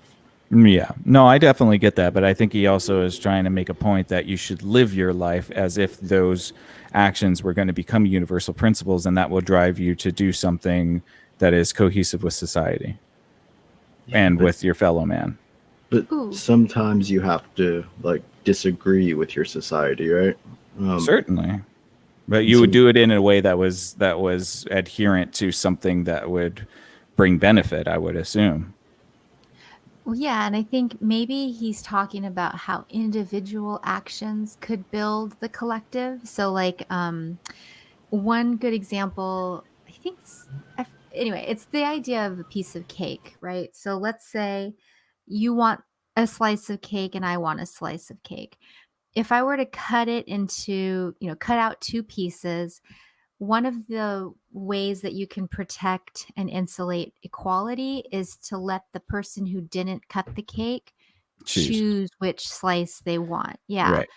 Yeah, no, I definitely get that, but I think he also is trying to make a point that you should live your life as if those actions were going to become universal principles, and that will drive you to do something that is cohesive with society and but with your fellow man. but Ooh. sometimes you have to like disagree with your society, right? Certainly, but you would do it in a way that was adherent to something that would bring benefit, I would assume. Well, yeah, and I think maybe he's talking about how individual actions could build the collective. So, like, one good example, I think, anyway, it's the idea of a piece of cake, right? So, let's say you want a slice of cake and I want a slice of cake. If I were to cut it into, cut out two pieces, one of the ways that you can protect and insulate equality is to let the person who didn't cut the cake Choose. choose which slice they want. Yeah. Right.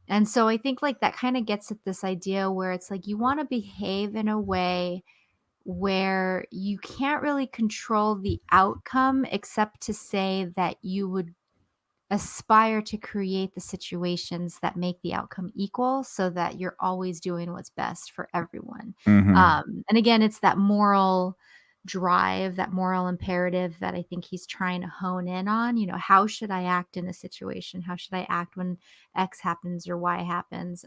And so I think like that kind of gets at this idea where it's like you want to behave in a way where you can't really control the outcome except to say that you would aspire to create the situations that make the outcome equal so that you're always doing what's best for everyone. Hmm. And again, it's that moral drive, that moral imperative that I think he's trying to hone in on. How should I act in a situation? How should I act when X happens or Y happens?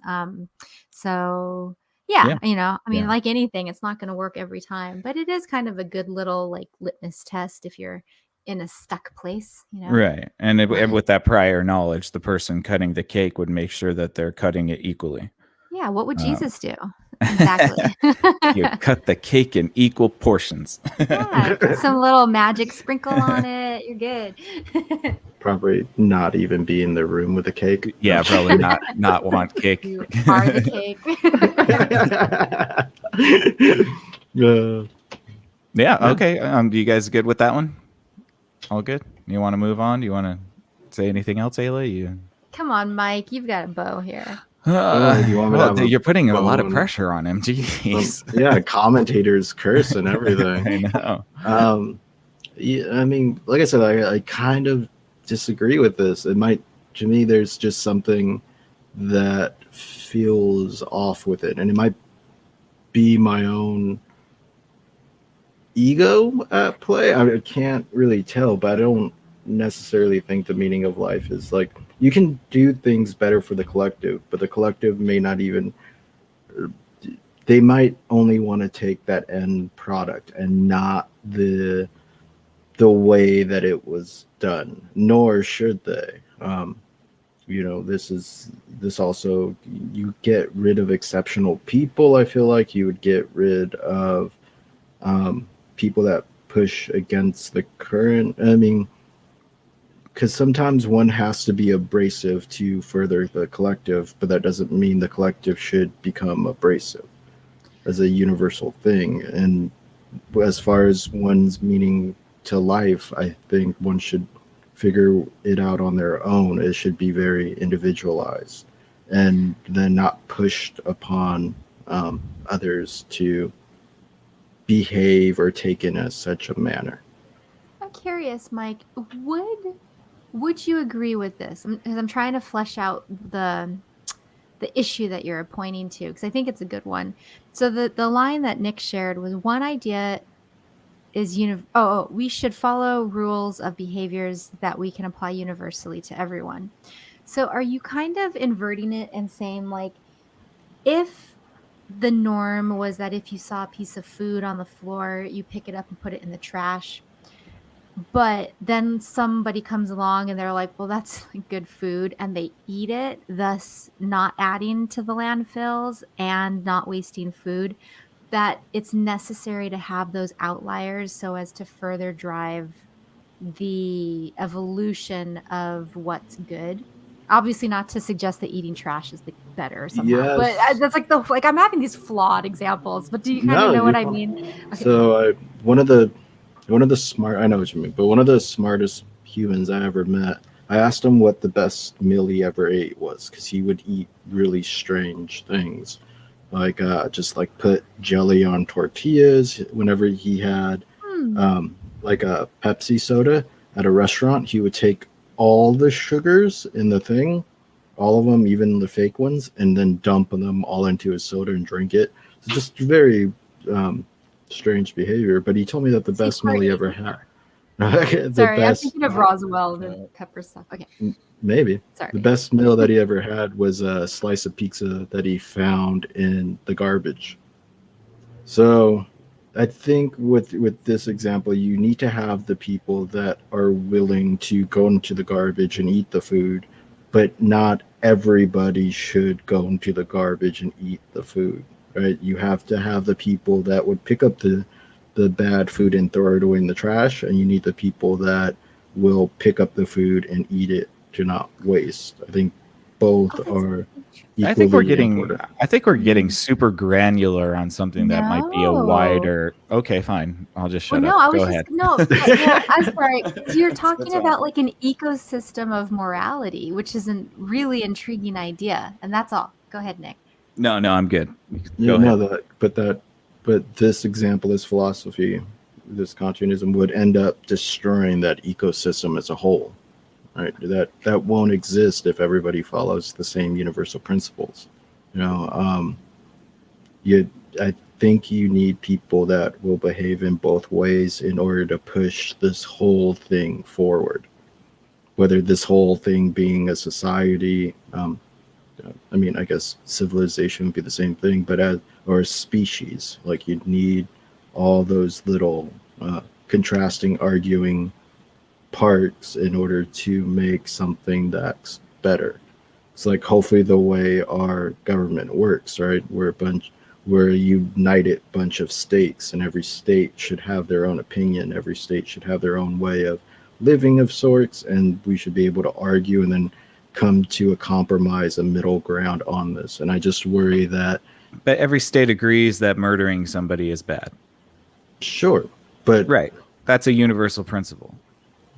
So yeah, Yeah. I mean, Yeah. like anything, it's not going to work every time, but it is kind of a good little like litmus test if you're in a stuck place. Right. And with that prior knowledge, the person cutting the cake would make sure that they're cutting it equally. Yeah, what would Um, Jesus do? Exactly. You cut the cake in equal portions. Yeah, put some little magic sprinkle on it. You're good. Probably not even be in the room with the cake. Yeah, probably not want cake. You are the cake. Yeah. Okay. Do you guys good with that one? All good. You want to move on? Do you want to say anything else, Ayla? Come on, Mike. You've got a bow here. You want me to have You're putting a lot of bone? pressure on him. Jeez. Yeah, commentators curse and everything. I know. Yeah, I mean, like I said, I kind of disagree with this. It might, to me, there's just something that feels off with it, and it might be my own ego at play. I can't really tell, but I don't necessarily think the meaning of life is like you can do things better for the collective, but the collective may not even. They might only want to take that end product and not the way that it was done, nor should they. This also, you get rid of exceptional people. I feel like you would get rid of people that push against the current. I mean, because sometimes one has to be abrasive to further the collective, but that doesn't mean the collective should become abrasive as a universal thing. And as far as one's meaning to life, I think one should figure it out on their own. It should be very individualized and then not pushed upon others to behave or take in as such a manner. I'm curious, Mike. Would you agree with this? Because I'm trying to flesh out the issue that you're pointing to, because I think it's a good one. So the line that Nick shared was one idea is we should follow rules of behaviors that we can apply universally to everyone. So are you kind of inverting it and saying like, if the norm was that if you saw a piece of food on the floor, you pick it up and put it in the trash, but then somebody comes along and they're like, well, that's good food, and they eat it, thus not adding to the landfills and not wasting food, that it's necessary to have those outliers so as to further drive the evolution of what's good. Obviously not to suggest that eating trash is the better somehow, but that's like I'm having these flawed examples, but do you kind of know what I mean? Okay. So one of the smart, I know what you mean, but one of the smartest humans I ever met, I asked him what the best meal he ever ate was, because he would eat really strange things, like just like put jelly on tortillas whenever he had like a Pepsi soda, at a restaurant, he would take all the sugars in the thing, all of them, even the fake ones, and then dump them all into his soda and drink it. It's just very strange behavior. But he told me that the best meal he ever had. Sorry, I'm thinking of Roswell, the pepper stuff. Okay. Maybe. Sorry. The best meal that he ever had was a slice of pizza that he found in the garbage. So I think with this example, you need to have the people that are willing to go into the garbage and eat the food, but not everybody should go into the garbage and eat the food, right? You have to have the people that would pick up the bad food and throw it away in the trash, and you need the people that will pick up the food and eat it to not waste. I think both are equally I think important. we're getting super granular on something that might be a wider. Okay, fine. I'll just shut no, up. I was Go just ahead. no. I'm sorry. You're talking That's all. about like an ecosystem of morality, which is a really intriguing idea, and that's all. Go ahead, Nick. No, I'm good. Yeah, Go ahead. But this example, this philosophy, this Kantianism would end up destroying that ecosystem as a whole. Right? That won't exist if everybody follows the same universal principles. I think you need people that will behave in both ways in order to push this whole thing forward. Whether this whole thing being a society, I guess civilization would be the same thing, or a species. Like you'd need all those little contrasting, arguing parts in order to make something that's better. It's like hopefully the way our government works, right? We're a united bunch of states, and every state should have their own opinion. Every state should have their own way of living of sorts, and we should be able to argue and then come to a compromise, a middle ground on this. And I just worry that. But every state agrees that murdering somebody is bad. Sure, but right, that's a universal principle.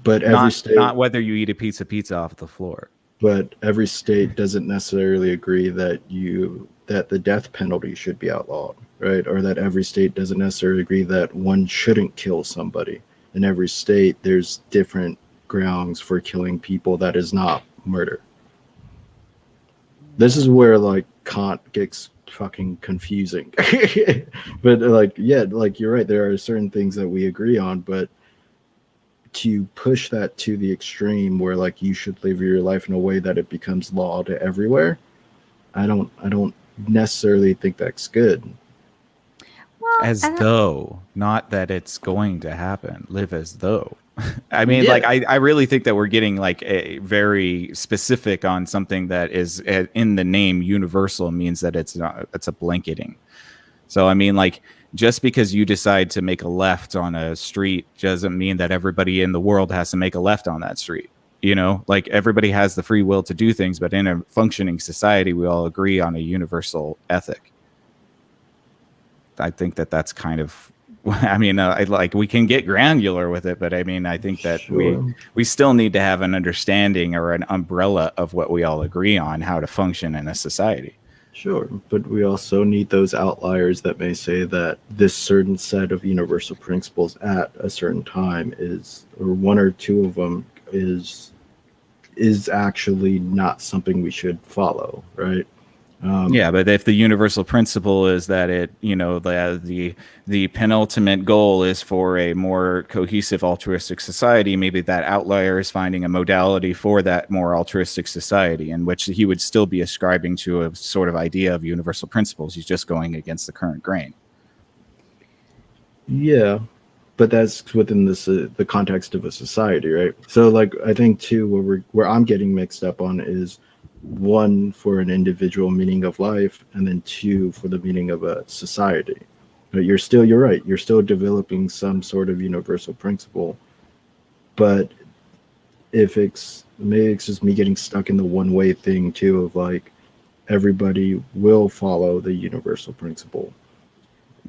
But every state, not whether you eat a pizza off the floor. But every state doesn't necessarily agree that the death penalty should be outlawed, right? Or that every state doesn't necessarily agree that one shouldn't kill somebody. In every state, there's different grounds for killing people that is not murder. This is where like Kant gets fucking confusing. But you're right. There are certain things that we agree on, but to push that to the extreme where like you should live your life in a way that it becomes law to everywhere, I don't necessarily think that's good. Well, as though, not that it's going to happen. Live as though. I mean, like I really think that we're getting like a very specific on something that is in the name universal means that it's a blanketing. So I mean, like, just because you decide to make a left on a street doesn't mean that everybody in the world has to make a left on that street. Like everybody has the free will to do things, but in a functioning society, we all agree on a universal ethic. I think that that's kind of, I mean, we can get granular with it, but I mean, I think that we still need to have an understanding or an umbrella of what we all agree on, how to function in a society. Sure, but we also need those outliers that may say that this certain set of universal principles at a certain time or one or two of them is actually not something we should follow, right? Yeah, but if the universal principle is that the penultimate goal is for a more cohesive altruistic society, maybe that outlier is finding a modality for that more altruistic society in which he would still be ascribing to a sort of idea of universal principles. He's just going against the current grain. Yeah, but that's within the context of a society, right? So like I think too where I'm getting mixed up on is one for an individual meaning of life, and then two for the meaning of a society. But you're right. You're still developing some sort of universal principle, but maybe it's just me getting stuck in the one-way thing too of like everybody will follow the universal principle.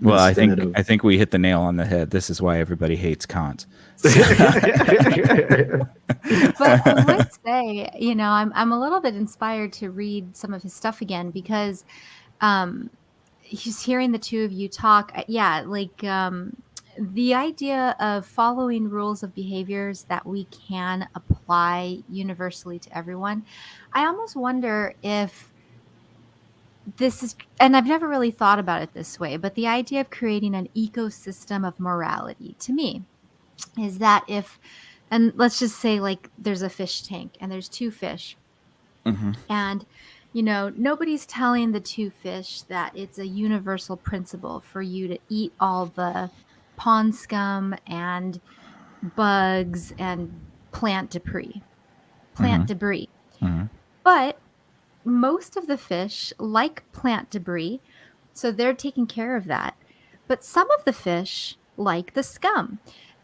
Well, I think we hit the nail on the head. This is why everybody hates Kant. But I would say, I'm a little bit inspired to read some of his stuff again because he's hearing the two of you talk. the idea of following rules of behaviors that we can apply universally to everyone, I almost wonder if this is, and I've never really thought about it this way, but the idea of creating an ecosystem of morality to me is that if, and let's just say like there's a fish tank and there's two fish, and nobody's telling the two fish that it's a universal principle for you to eat all the pond scum and bugs and plant debris. But most of the fish like plant debris, so they're taking care of that. But some of the fish like the scum.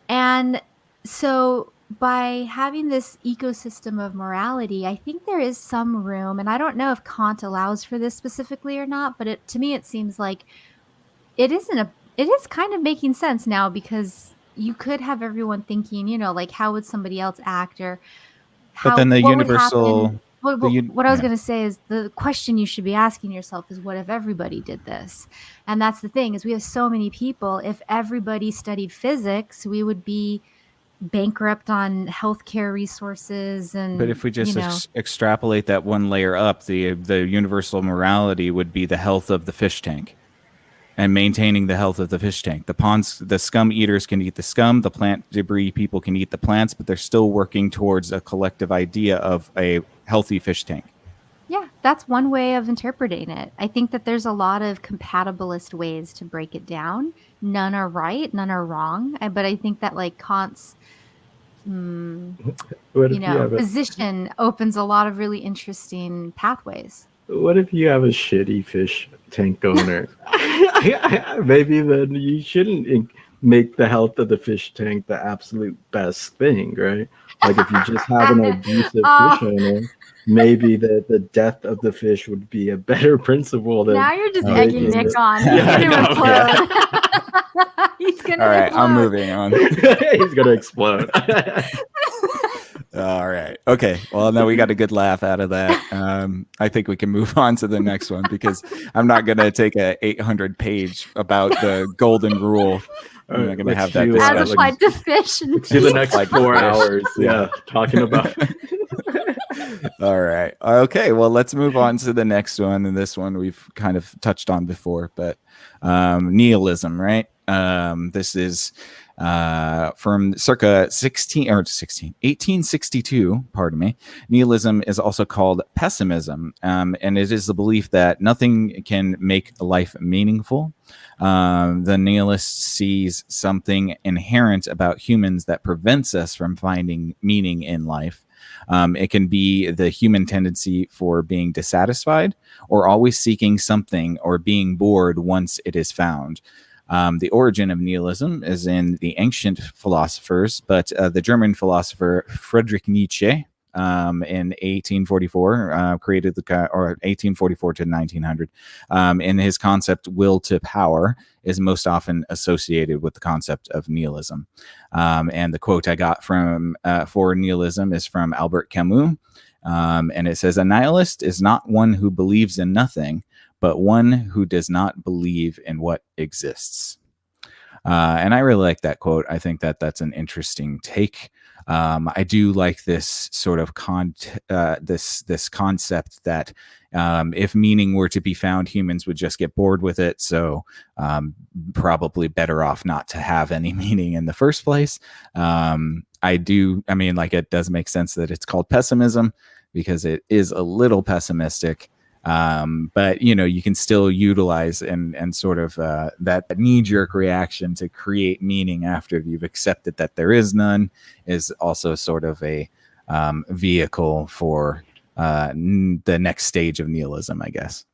And so by having this ecosystem of morality, I think there is some room, and I don't know if Kant allows for this specifically or not, but to me it seems like it is kind of making sense now, because you could have everyone thinking, like how would somebody else act, or But then the what would universal. happen. What I was going to say is the question you should be asking yourself is, what if everybody did this? And that's the thing, is we have so many people. If everybody studied physics, we would be bankrupt on healthcare resources. And But if we just extrapolate that one layer up, the universal morality would be the health of the fish tank and maintaining the health of the fish tank. The scum eaters can eat the scum, the plant debris people can eat the plants, but they're still working towards a collective idea of a healthy fish tank. Yeah, that's one way of interpreting it. I think that there's a lot of compatibilist ways to break it down. None are right, none are wrong. But I think that like Kant's position opens a lot of really interesting pathways. What if you have a shitty fish tank owner? Maybe then you shouldn't make the health of the fish tank the absolute best thing, right? Like if you just have an abusive fish owner, maybe the death of the fish would be a better principle than. Now you're just egging Nick on. He's going to implode. He's going to All right, implode. I'm moving on. He's going to explode. All right. Okay. Well, no, we got a good laugh out of that. I think we can move on to the next one, because I'm not going to take a 800-page about the golden rule. I'm not going to have that discussion. As applied to fish. Let's do the next 4 hours. Yeah, talking about. All right. Okay. Well, let's move on to the next one. And this one we've kind of touched on before, but nihilism, right? This is from circa 1862, pardon me. Nihilism is also called pessimism, and it is the belief that nothing can make life meaningful. The nihilist sees something inherent about humans that prevents us from finding meaning in life. It can be the human tendency for being dissatisfied, or always seeking something, or being bored once it is found. The origin of nihilism is in the ancient philosophers, but the German philosopher Friedrich Nietzsche in 1844 created or 1844 to 1900, and his concept will to power is most often associated with the concept of nihilism. And the quote I got from for nihilism is from Albert Camus, and it says, "A nihilist is not one who believes in nothing, but one who does not believe in what exists." And I really like that quote. I think that that's an interesting take. I do like this sort of this concept that if meaning were to be found, humans would just get bored with it. So probably better off not to have any meaning in the first place. It does make sense that it's called pessimism, because it is a little pessimistic. But you can still utilize and sort of that knee-jerk reaction to create meaning after you've accepted that there is none is also sort of a vehicle for the next stage of nihilism, I guess.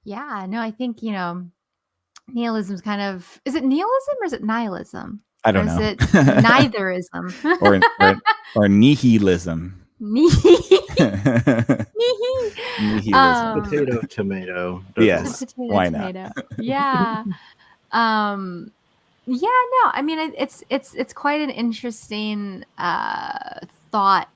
Yeah, no, I think nihilism is kind of, is it nihilism or is it nihilism? I don't know. Is it neither-ism? or nihilism. Nihilism. Potato, tomato. Yes. Potato, Why tomato. not? Yeah. Yeah. No. I mean, it's quite an interesting thought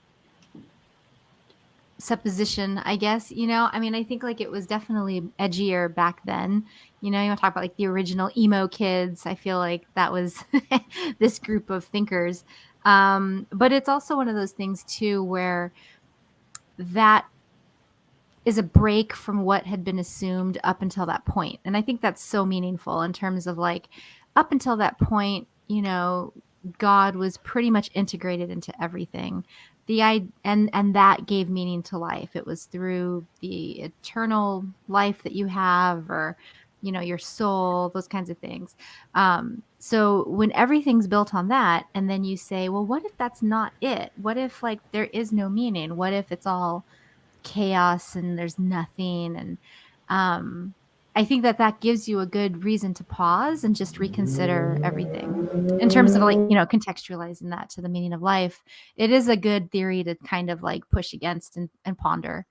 supposition, I guess. I mean, I think like it was definitely edgier back then. You want to talk about like the original emo kids. I feel like that was this group of thinkers. But it's also one of those things too where that is a break from what had been assumed up until that point. And I think that's so meaningful in terms of like up until that point, God was pretty much integrated into everything. And that gave meaning to life. It was through the eternal life that you have, or your soul, those kinds of things. So when everything's built on that, and then you say, well, what if that's not it? What if like there is no meaning? What if it's all chaos and there's nothing? And I think that gives you a good reason to pause and just reconsider everything in terms of like contextualizing that to the meaning of life. It is a good theory to kind of like push against and ponder.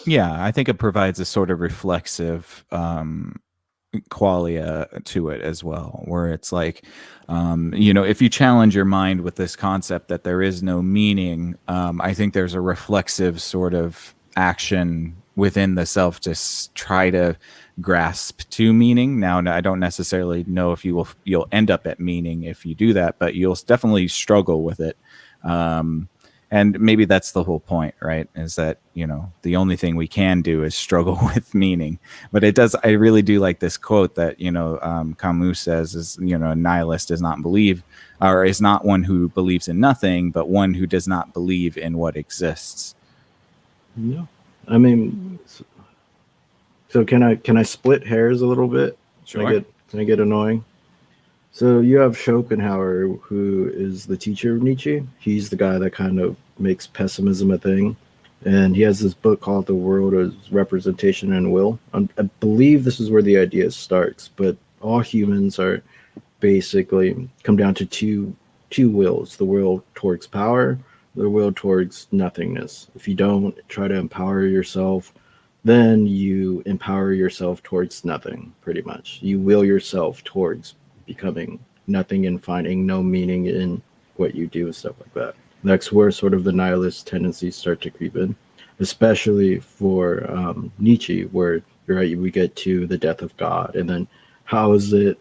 Yeah, I think it provides a sort of reflexive qualia to it as well, where it's like, if you challenge your mind with this concept that there is no meaning, I think there's a reflexive sort of action within the self to try to grasp to meaning. Now, I don't necessarily know if you'll end up at meaning if you do that, but you'll definitely struggle with it. And maybe that's the whole point, right? Is that, the only thing we can do is struggle with meaning. But I really do like this quote that, Camus says is, a nihilist does not believe, or is not one who believes in nothing, but one who does not believe in what exists. Yeah. I mean, so can I split hairs a little bit? Sure. Can I get annoying? So you have Schopenhauer, who is the teacher of Nietzsche. He's the guy that kind of makes pessimism a thing. And he has this book called The World as Representation and Will. I believe this is where the idea starts, but all humans are basically come down to two wills: the will towards power, the will towards nothingness. If you don't try to empower yourself, then you empower yourself towards nothing, pretty much. You will yourself towards becoming nothing and finding no meaning in what you do and stuff like that. That's where sort of the nihilist tendencies start to creep in, especially for Nietzsche, where we get to the death of God, and then how is it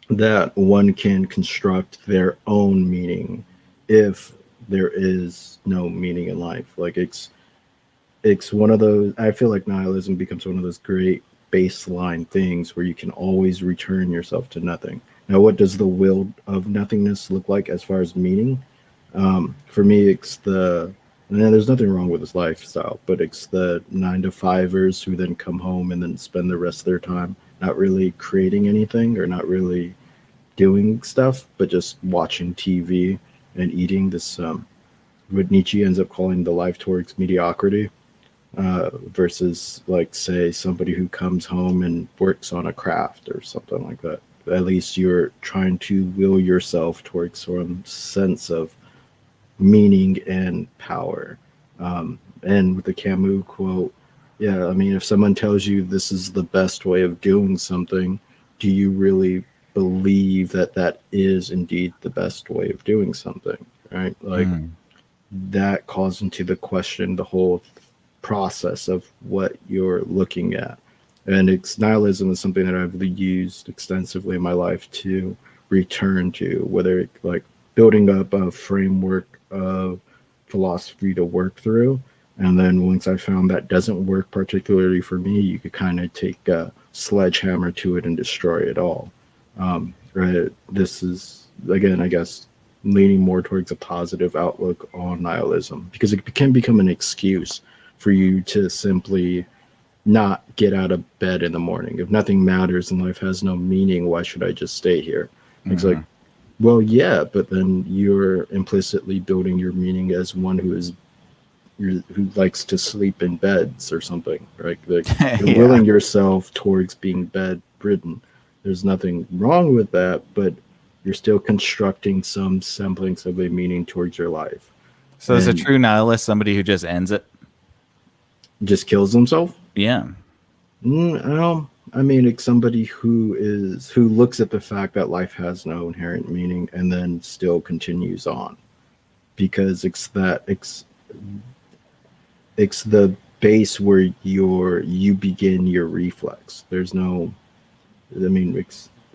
that one can construct their own meaning if there is no meaning in life? Like it's one of those. I feel like nihilism becomes one of those great baseline things where you can always return yourself to nothing. Now, what does the will of nothingness look like as far as meaning? For me, there's nothing wrong with this lifestyle, but it's the 9-to-5ers who then come home and then spend the rest of their time not really creating anything or not really doing stuff, but just watching TV and eating this, what Nietzsche ends up calling the life towards mediocrity. Versus like, say, somebody who comes home and works on a craft or something like that. At least you're trying to will yourself towards some sense of meaning and power. And with the Camus quote, yeah, I mean, if someone tells you this is the best way of doing something, do you really believe that is indeed the best way of doing something, right? Like that calls into the question the whole process of what you're looking at. And nihilism is something that I've used extensively in my life to return to, whether it's like building up a framework of philosophy to work through. And then once I found that doesn't work particularly for me, you could kind of take a sledgehammer to it and destroy it all. Right? This is, again, I guess, leaning more towards a positive outlook on nihilism, because it can become an excuse for you to simply not get out of bed in the morning. If nothing matters and life has no meaning, why should I just stay here? It's like, well, yeah, but then you're implicitly building your meaning as one who likes to sleep in beds or something, right? Like you're willing yourself towards being bedridden. There's nothing wrong with that, but you're still constructing some semblance of a meaning towards your life. So is a true nihilist somebody who just ends it? Just kills himself? Yeah. I mean, it's somebody who looks at the fact that life has no inherent meaning and then still continues on, because it's it's the base where you begin your reflex. There's no, I mean,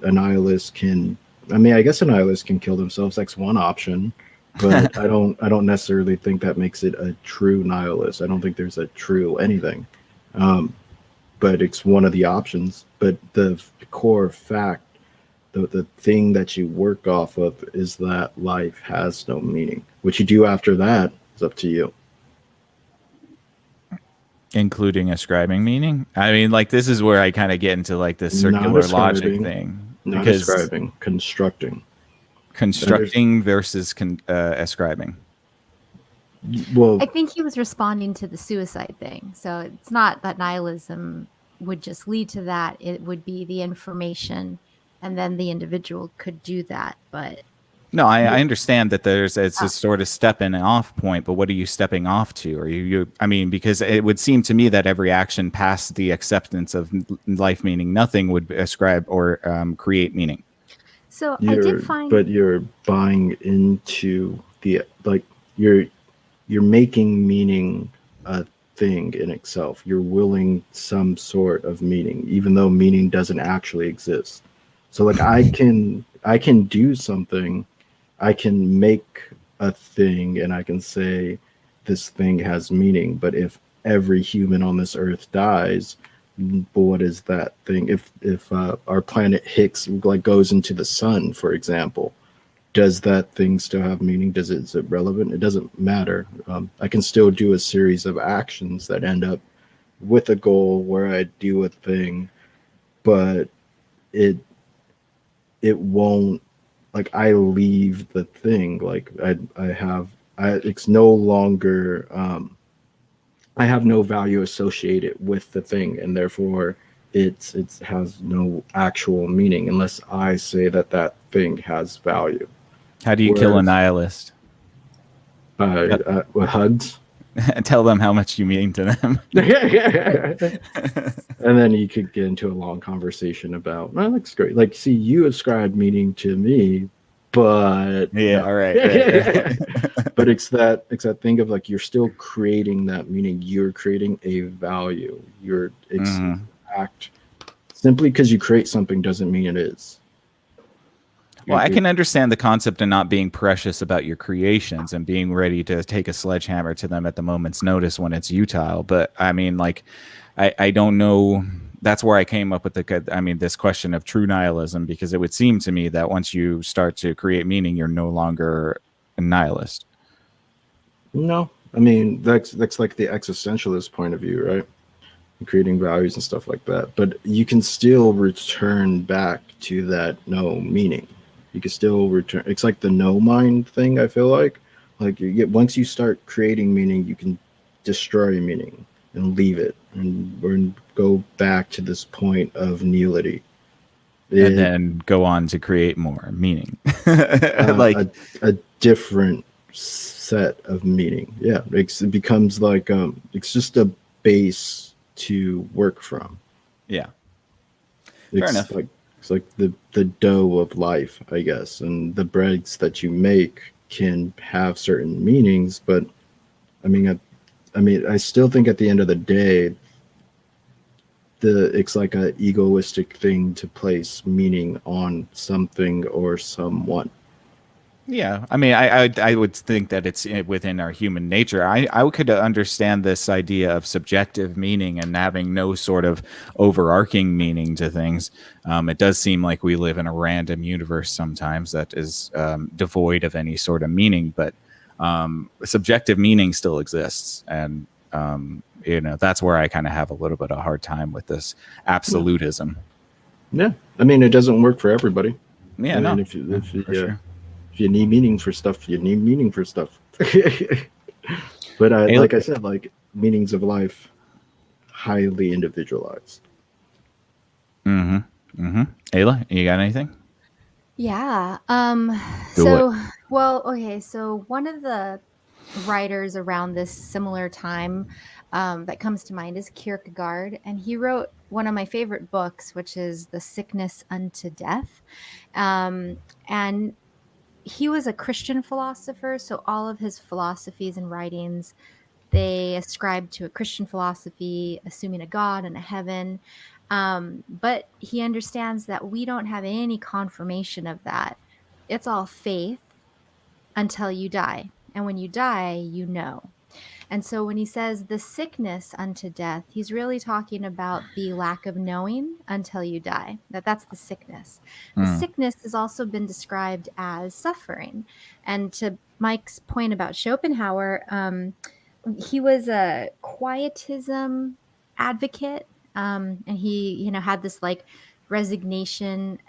a nihilist can, I mean, I guess a nihilist can kill themselves. That's one option, but I don't necessarily think that makes it a true nihilist. I don't think there's a true anything, but it's one of the options. But the core fact, the thing that you work off of is that life has no meaning. What you do after that is up to you. Including ascribing meaning. I mean, like, this is where I kind of get into like this circular logic thing. Not because ascribing, constructing. Constructing versus ascribing. Well, I think he was responding to the suicide thing. So it's not that nihilism would just lead to that. It would be the information, and then the individual could do that. But no, I understand that it's a sort of stepping off point, but what are you stepping off to? Are you I mean, because it would seem to me that every action past the acceptance of life meaning nothing would ascribe or create meaning. So I did find, but you're buying into the, like, you're making meaning a thing in itself. You're willing some sort of meaning, even though meaning doesn't actually exist. So like I can do something, I can make a thing, and I can say this thing has meaning. But if every human on this earth dies, what is that thing? If our planet Higgs like goes into the sun, for example, does that thing still have meaning? Is it relevant? It doesn't matter. I can still do a series of actions that end up with a goal where I do a thing, but it won't, like, I leave the thing. Like it's no longer, I have no value associated with the thing, and therefore it has no actual meaning unless I say that thing has value. How do you kill a nihilist? With hugs. Tell them how much you mean to them. And then you could get into a long conversation about, well, that's great. Like, see, you ascribe meaning to me, but yeah, all right. But it's that thing of like, you're still creating that meaning. You're creating a value. Act simply because you create something doesn't mean it is. Well, I can understand the concept of not being precious about your creations and being ready to take a sledgehammer to them at the moment's notice when it's utile. But I mean, like, I don't know. That's where I came up with this question of true nihilism, because it would seem to me that once you start to create meaning, you're no longer a nihilist. No, I mean, that's like the existentialist point of view, right? Creating values and stuff like that. But you can still return back to that no meaning. You can still return. It's like the no mind thing, I feel like once you start creating meaning, you can destroy meaning and leave it and go back to this point of nihility. And then go on to create more meaning. Like a different set of meaning. Yeah, it becomes like it's just a base to work from. Yeah, fair enough. It's like the dough of life, I guess, and the breads that you make can have certain meanings. But I mean, I still think at the end of the day, it's like an egoistic thing to place meaning on something or someone. Yeah, I mean, I would think that it's within our human nature. I could understand this idea of subjective meaning and having no sort of overarching meaning to things. It does seem like we live in a random universe sometimes that is devoid of any sort of meaning, but subjective meaning still exists. And, that's where I kind of have a little bit of a hard time with this absolutism. Yeah, I mean, it doesn't work for everybody. Yeah, I mean, sure. If you need meaning for stuff, you need meaning for stuff. But like I said, like, meanings of life, highly individualized. Ayla, you got anything? yeah. So one of the writers around this similar time that comes to mind is Kierkegaard, and he wrote one of my favorite books, which is The Sickness Unto Death. And he was a Christian philosopher, so all of his philosophies and writings, They ascribe to a Christian philosophy, assuming a God and a heaven. But he understands that we don't have any confirmation of that. It's all faith until you die. And when you die, you know. And so when he says the sickness unto death, he's really talking about the lack of knowing until you die. That's the sickness. The sickness has also been described as suffering. And to Mike's point about Schopenhauer, he was a quietism advocate, and he had this like resignation,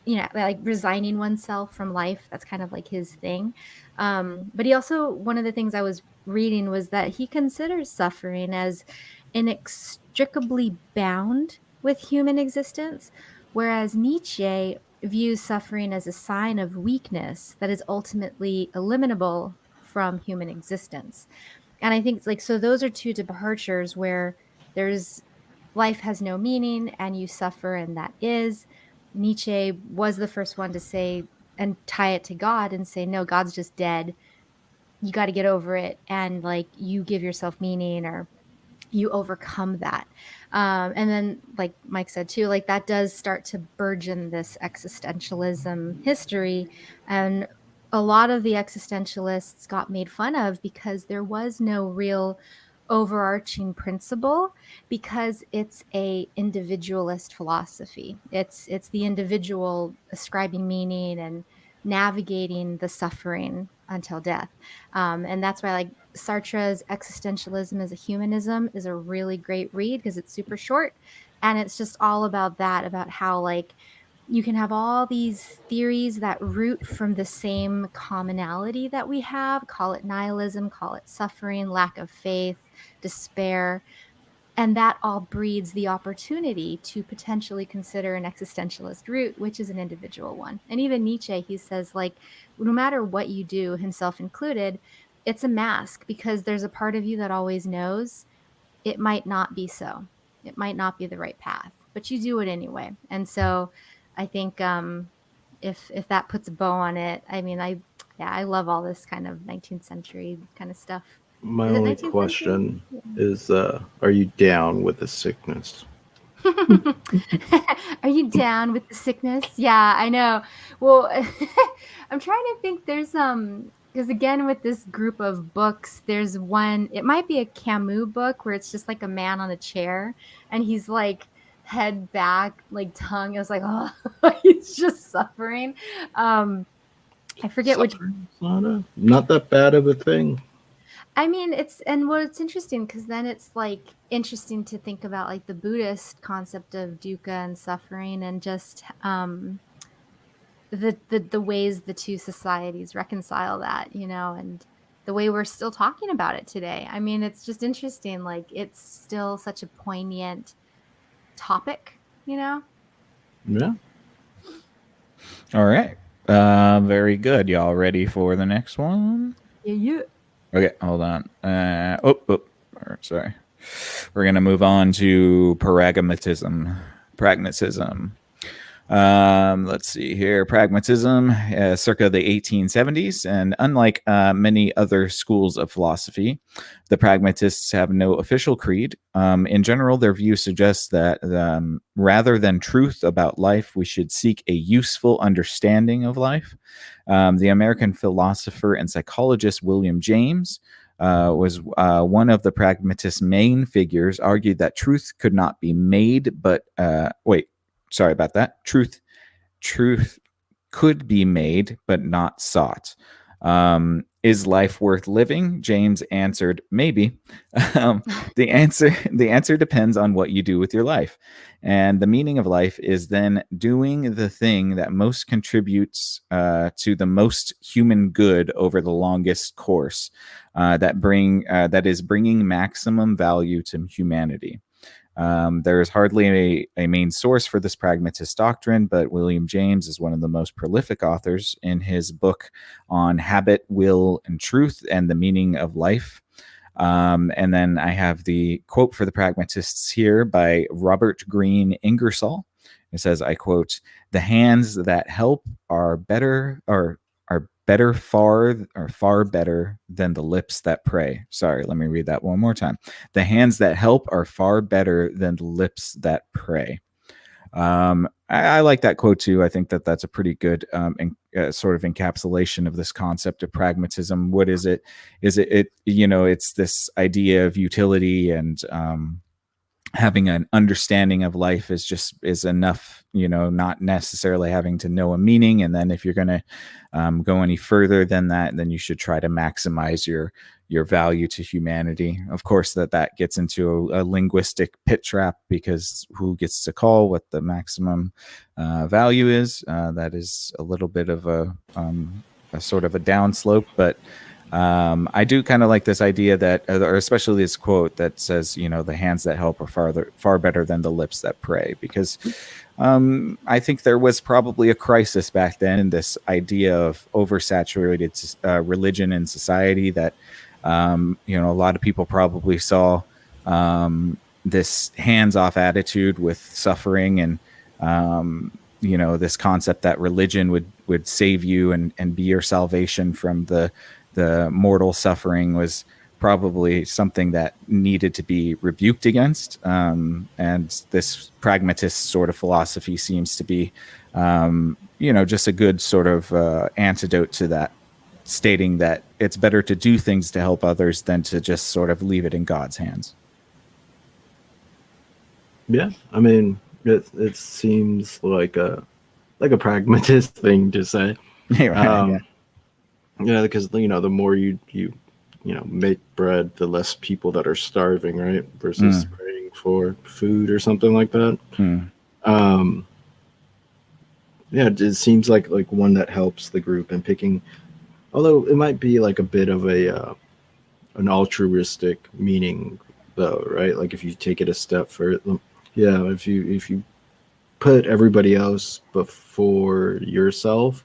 like resigning oneself from life. That's kind of like his thing. But he also, one of the things I was reading was that he considers suffering as inextricably bound with human existence, whereas Nietzsche views suffering as a sign of weakness that is ultimately eliminable from human existence. And I think it's like, so those are two departures where there's life has no meaning and you suffer, and that is. Nietzsche was the first one to say and tie it to God and say, no, God's just dead. You got to get over it. And like you give yourself meaning, or you overcome that. And then like Mike said too, like that does start to burgeon this existentialism history. And a lot of the existentialists got made fun of because there was no real overarching principle, because it's a individualist philosophy. It's the individual ascribing meaning and navigating the suffering until death. And that's why like Sartre's Existentialism as a Humanism is a really great read, because it's super short and it's just all about that, about how like you can have all these theories that root from the same commonality that we have, call it nihilism, call it suffering, lack of faith, despair, and that all breeds the opportunity to potentially consider an existentialist route, which is an individual one. And even Nietzsche, he says, like, no matter what you do, himself included, it's a mask, because there's a part of you that always knows it might not be so. It might not be the right path, but you do it anyway. And so I think if that puts a bow on it, I mean, I love all this kind of 19th century kind of stuff. My Is it only 19th question century? is, are you down with the sickness? Are you down with the sickness? Yeah, I know. Well, I'm trying to think. There's because again with this group of books, there's one. It might be a Camus book where it's just like a man on a chair and he's like head back, like tongue. I was like, oh, he's just suffering. I forget which. Suffering's not that bad of a thing. I mean, it's interesting, because then it's like interesting to think about like the Buddhist concept of dukkha and suffering, and just the ways the two societies reconcile that, and the way we're still talking about it today. I mean, it's just interesting. Like it's still such a poignant topic, Yeah. All right. Very good. Y'all ready for the next one? Yeah. Okay, hold on. Sorry. We're going to move on to pragmatism. Let's see here. Pragmatism, circa the 1870s, and unlike many other schools of philosophy, the pragmatists have no official creed. In general, their view suggests that rather than truth about life, we should seek a useful understanding of life. The American philosopher and psychologist William James was one of the pragmatists' main figures, argued that truth could not be made, but sorry about that. Truth could be made, but not sought. Is life worth living? James answered, maybe. The answer depends on what you do with your life. And the meaning of life is then doing the thing that most contributes to the most human good over the longest course, that is bringing maximum value to humanity. There is hardly a main source for this pragmatist doctrine, but William James is one of the most prolific authors in his book on habit, will, and truth, and the meaning of life. And then I have the quote for the pragmatists here by Robert Greene Ingersoll. It says, I quote, "The hands that help are better, or are far better than the lips that pray. Sorry, let me read that one more time. The hands that help are far better than the lips that pray. I like that quote too. I think that that's a pretty good sort of encapsulation of this concept of pragmatism. What is it? It's this idea of utility and having an understanding of life is enough, not necessarily having to know a meaning. And then if you're going to go any further than that, then you should try to maximize your value to humanity. Of course, that gets into a linguistic pit trap, because who gets to call what the maximum value is? That is a little bit of a sort of a downslope, but I do kind of like this idea that, or especially this quote that says, the hands that help are far better than the lips that pray, because I think there was probably a crisis back then in this idea of oversaturated religion in society that, a lot of people probably saw this hands-off attitude with suffering and, this concept that religion would save you and be your salvation from the mortal suffering was probably something that needed to be rebuked against. And this pragmatist sort of philosophy seems to be, just a good sort of antidote to that, stating that it's better to do things to help others than to just sort of leave it in God's hands. Yeah, I mean, it seems like a pragmatist thing to say. Right, yeah, because the more you make bread, the less people that are starving, right? Versus praying for food or something like that. Yeah, it seems like one that helps the group and picking. Although it might be like a bit of an altruistic meaning, though, right? Like if you take it a step further, yeah, if you put everybody else before yourself,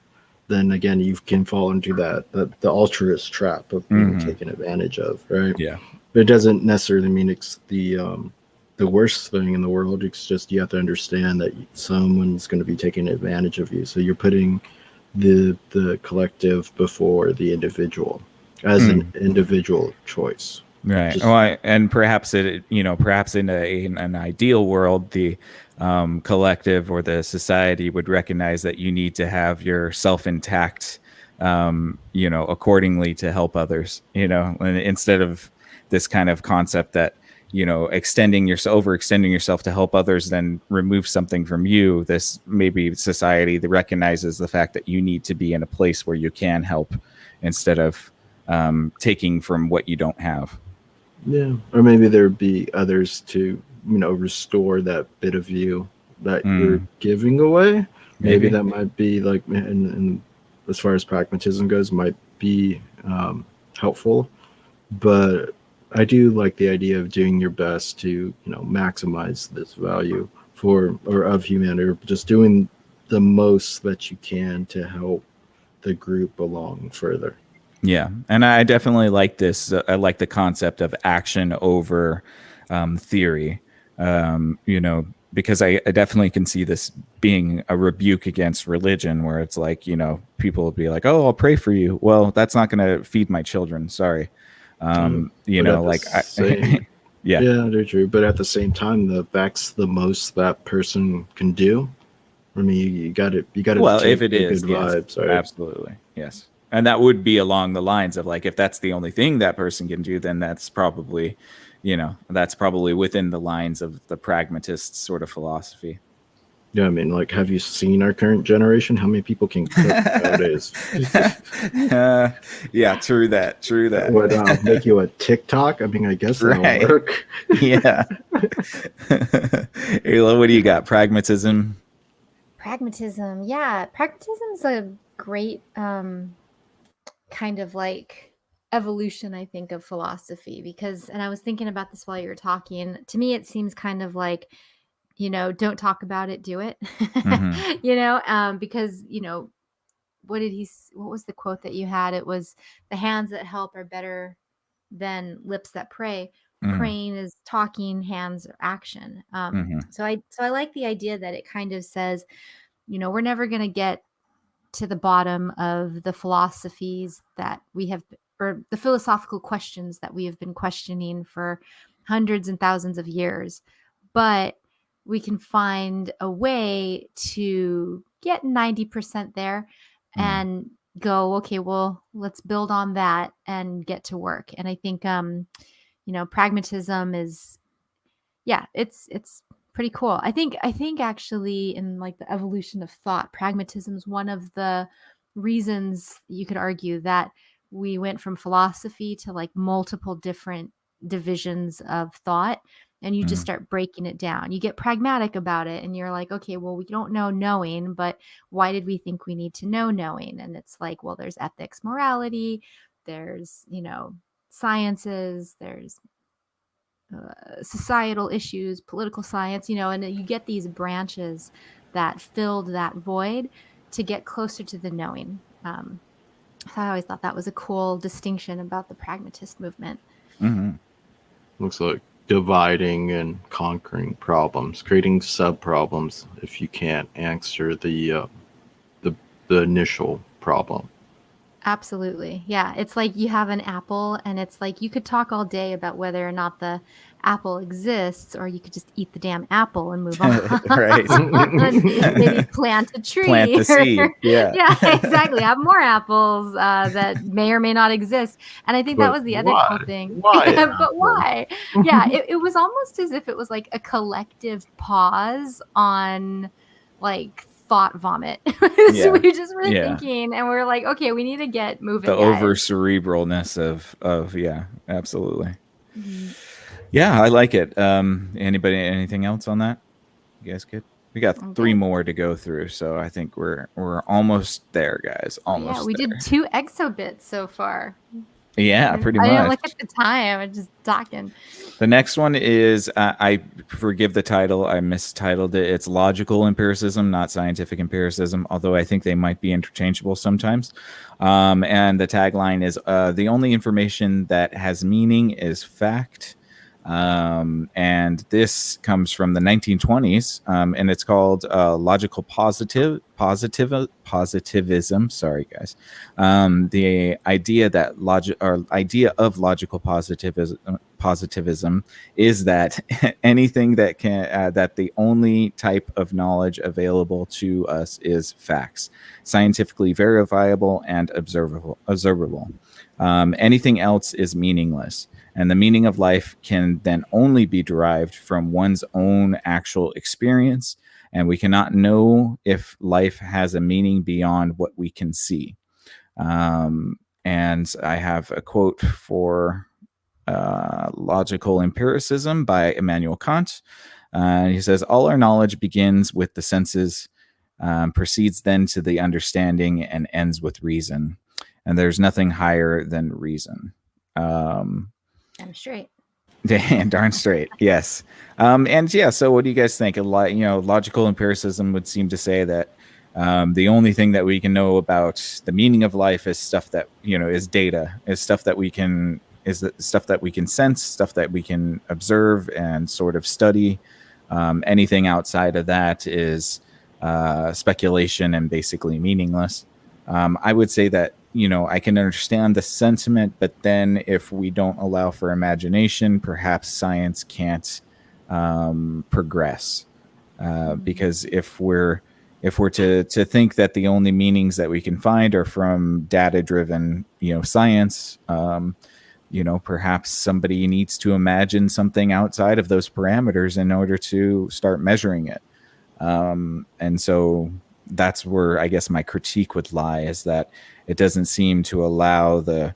then again you can fall into the altruist trap of being taken advantage of, right? Yeah. But it doesn't necessarily mean it's the worst thing in the world. It's just you have to understand that someone's going to be taking advantage of you. So you're putting the collective before the individual as an individual choice. Right. And perhaps perhaps in an ideal world, the collective or the society would recognize that you need to have yourself intact, accordingly to help others, and instead of this kind of concept that, overextending yourself to help others, then remove something from you. This maybe society that recognizes the fact that you need to be in a place where you can help instead of taking from what you don't have. Yeah, or maybe there'd be others to restore that bit of you that you're giving away. Maybe that might be like, and as far as pragmatism goes, might be helpful. But I do like the idea of doing your best to maximize this value of humanity, or just doing the most that you can to help the group along further. Yeah, and I definitely like this. I like the concept of action over theory, because I definitely can see this being a rebuke against religion, where it's like, people will be like, "Oh, I'll pray for you." Well, that's not going to feed my children. Sorry. Yeah, they're true. But at the same time, that's the most that person can do. I mean, you got to. Well, if it is, good yes, vibes, right? Absolutely, yes. And that would be along the lines of like, if that's the only thing that person can do, then that's probably, that's probably within the lines of the pragmatist sort of philosophy. Yeah, I mean, like, have you seen our current generation? How many people can cook nowadays? Yeah, true that. Would make you a TikTok? I mean, I guess that'll work. Yeah. Ayla, what do you got? Pragmatism? Pragmatism. Yeah. Pragmatism is a great kind of like evolution, I think, of philosophy, because, and I was thinking about this while you were talking, to me it seems kind of like, don't talk about it, do it. Because what was the quote that you had? It was, the hands that help are better than lips that pray. Praying is talking, hands are action. So I like the idea that it kind of says, we're never going to get to the bottom of the philosophies that we have, or the philosophical questions that we have been questioning for hundreds and thousands of years. But we can find a way to get 90% there and go, okay, well, let's build on that and get to work. And I think, pragmatism is, it's pretty cool. I think actually in like the evolution of thought, pragmatism is one of the reasons you could argue that we went from philosophy to like multiple different divisions of thought, and you just start breaking it down. You get pragmatic about it and you're like, okay, well, we don't know knowing, but why did we think we need to know knowing? And it's like, well, there's ethics, morality, there's, sciences, there's societal issues, political science, and you get these branches that filled that void to get closer to the knowing. So I always thought that was a cool distinction about the pragmatist movement. Looks like dividing and conquering problems, creating sub problems if you can't answer the initial problem. Absolutely. Yeah. It's like you have an apple and it's like you could talk all day about whether or not the apple exists, or you could just eat the damn apple and move on. Right. Maybe plant a tree. Plant the seed. Yeah. Yeah, exactly. Have more apples that may or may not exist. And I think that was the other cool thing. Why? But why? Yeah. It was almost as if it was like a collective pause on like thought vomit. So we just were thinking and we're like, okay, we need to get moving. The over cerebralness of absolutely. Yeah, I like it. Anything else on that? You guys good? We got 3 more to go through, so I think we're almost there, guys. Almost. Yeah, we did 2 exobits so far. Yeah, pretty much. I didn't look at the time. I'm just talking. The next one is, I forgive the title. I mistitled it. It's logical empiricism, not scientific empiricism, although I think they might be interchangeable sometimes. And the tagline is, the only information that has meaning is fact. And this comes from the 1920s, and it's called logical positivism. Sorry, guys. The idea that idea of logical positivism is that anything that can that the only type of knowledge available to us is facts, scientifically verifiable and observable. Anything else is meaningless. And the meaning of life can then only be derived from one's own actual experience. And we cannot know if life has a meaning beyond what we can see. And I have a quote for logical empiricism by Immanuel Kant. He says, all our knowledge begins with the senses, proceeds then to the understanding, and ends with reason. And there's nothing higher than reason. I'm straight. Darn straight. Yes. So what do you guys think? Logical empiricism would seem to say that the only thing that we can know about the meaning of life is stuff that, is data, is stuff that we can sense, stuff that we can observe and sort of study. Anything outside of that is speculation and basically meaningless. I would say that, I can understand the sentiment, but then if we don't allow for imagination, perhaps science can't progress. Because if we're to think that the only meanings that we can find are from data-driven, science, perhaps somebody needs to imagine something outside of those parameters in order to start measuring it. And so that's where I guess my critique would lie, is that it doesn't seem to allow the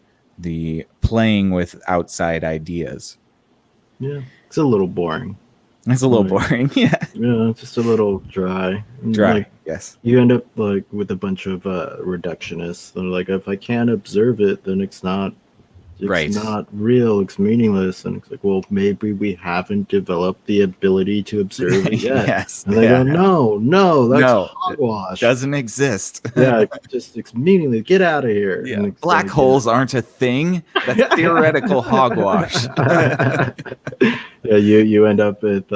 playing with outside ideas. Yeah, it's a little boring. It's a little boring, yeah. Yeah, just a little dry. Dry, yes. You end up with a bunch of reductionists. They're like, if I can't observe it, then it's not real, it's meaningless. And it's like, well, maybe we haven't developed the ability to observe it yet. Yes. And they go, no, that's hogwash. Doesn't exist. Yeah, it's meaningless. Get out of here. Yeah. Black holes aren't a thing. That's theoretical hogwash. Yeah, you end up with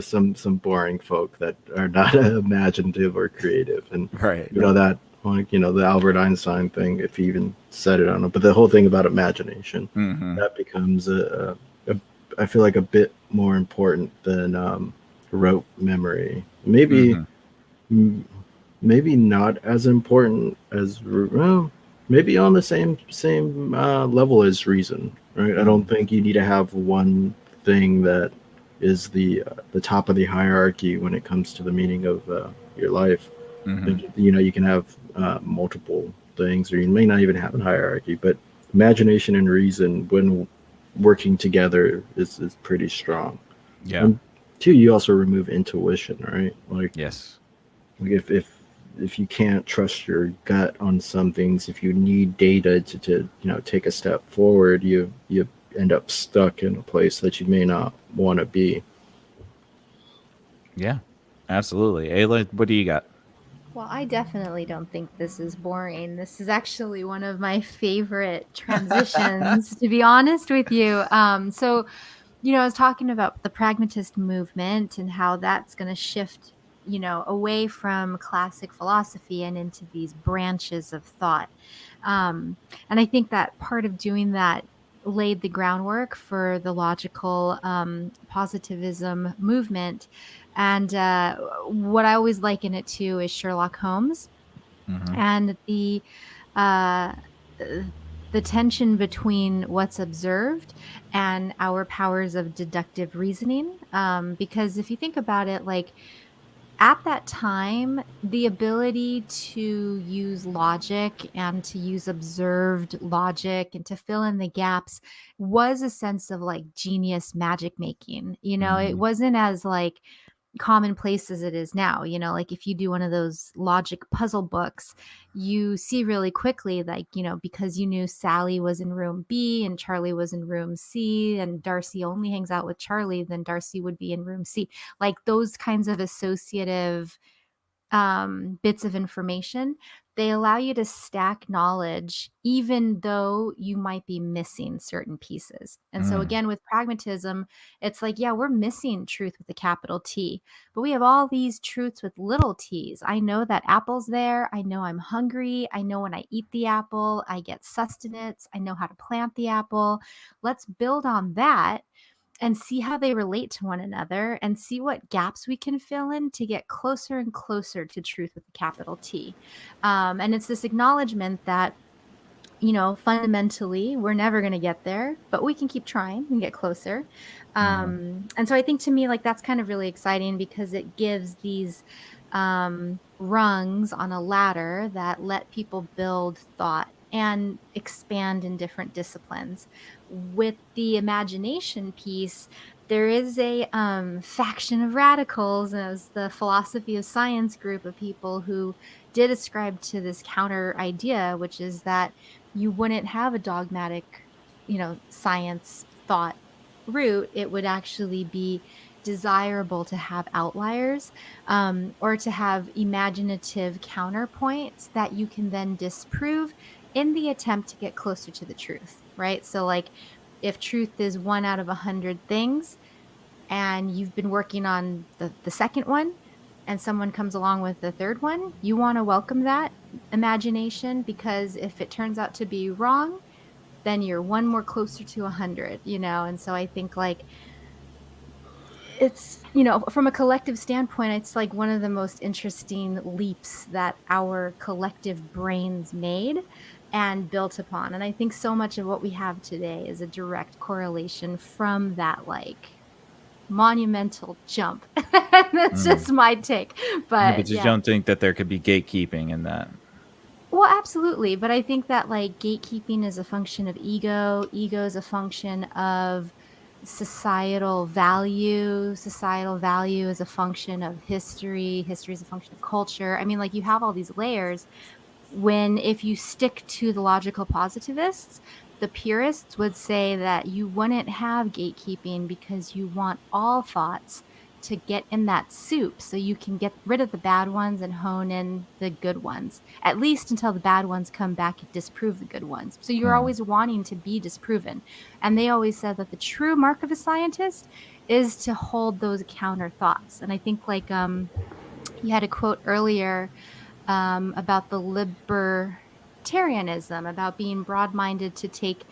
some boring folk that are not imaginative or creative. And right. that Like, the Albert Einstein thing, if he even said it, I don't know. But the whole thing about imagination, that becomes I feel like a bit more important than rote memory. Maybe, maybe not as important as, well, maybe on the same level as reason, right? I don't think you need to have one thing that is the top of the hierarchy when it comes to the meaning of your life. You can have multiple things, or you may not even have a hierarchy, but imagination and reason, when working together, is pretty strong. Yeah. And two, you also remove intuition, right? Like, Yes. like if you can't trust your gut on some things, if you need data to take a step forward, you end up stuck in a place that you may not want to be. Yeah. Absolutely. Ayla, what do you got? Well, I definitely don't think this is boring. This is actually one of my favorite transitions, to be honest with you. So, I was talking about the pragmatist movement and how that's going to shift, away from classic philosophy and into these branches of thought. And I think that part of doing that laid the groundwork for the logical positivism movement. And what I always liken it to is Sherlock Holmes and uh, the tension between what's observed and our powers of deductive reasoning. Because if you think about it, like at that time, the ability to use logic and to use observed logic and to fill in the gaps was a sense of like genius magic making. It wasn't as like commonplace as it is now. Like if you do one of those logic puzzle books, you see really quickly, like, because you knew Sally was in room B and Charlie was in room C and Darcy only hangs out with Charlie, then Darcy would be in room C. Like those kinds of associative bits of information, they allow you to stack knowledge even though you might be missing certain pieces. And so again, with pragmatism, it's like, yeah, we're missing truth with a capital T, but we have all these truths with little t's. I know that apple's there. I know I'm hungry. I know when I eat the apple, I get sustenance. I know how to plant the apple. Let's build on that and see how they relate to one another and see what gaps we can fill in to get closer and closer to truth with a capital T. And it's this acknowledgement that, fundamentally, we're never going to get there, but we can keep trying and get closer. And so I think to me, like, that's kind of really exciting because it gives these rungs on a ladder that let people build thought and expand in different disciplines. With the imagination piece, there is a faction of radicals, as the philosophy of science group of people who did ascribe to this counter idea, which is that you wouldn't have a dogmatic, science thought route. It would actually be desirable to have outliers, or to have imaginative counterpoints that you can then disprove in the attempt to get closer to the truth, right? So like if truth is 1 out of 100 things and you've been working on the second one and someone comes along with the third one, you want to welcome that imagination, because if it turns out to be wrong, then you're one more closer to 100, And so I think like it's, from a collective standpoint, it's like one of the most interesting leaps that our collective brains made and built upon. And I think so much of what we have today is a direct correlation from that like monumental jump. That's just my take. But you don't think that there could be gatekeeping in that? Well, absolutely. But I think that like gatekeeping is a function of ego. Ego is a function of societal value. Societal value is a function of history. History is a function of culture. I mean, like you have all these layers. If you stick to the logical positivists, the purists would say that you wouldn't have gatekeeping because you want all thoughts to get in that soup so you can get rid of the bad ones and hone in the good ones, at least until the bad ones come back and disprove the good ones. So you're always wanting to be disproven. And they always said that the true mark of a scientist is to hold those counter thoughts. And I think like you had a quote earlier about the libertarianism, about being broad-minded to take,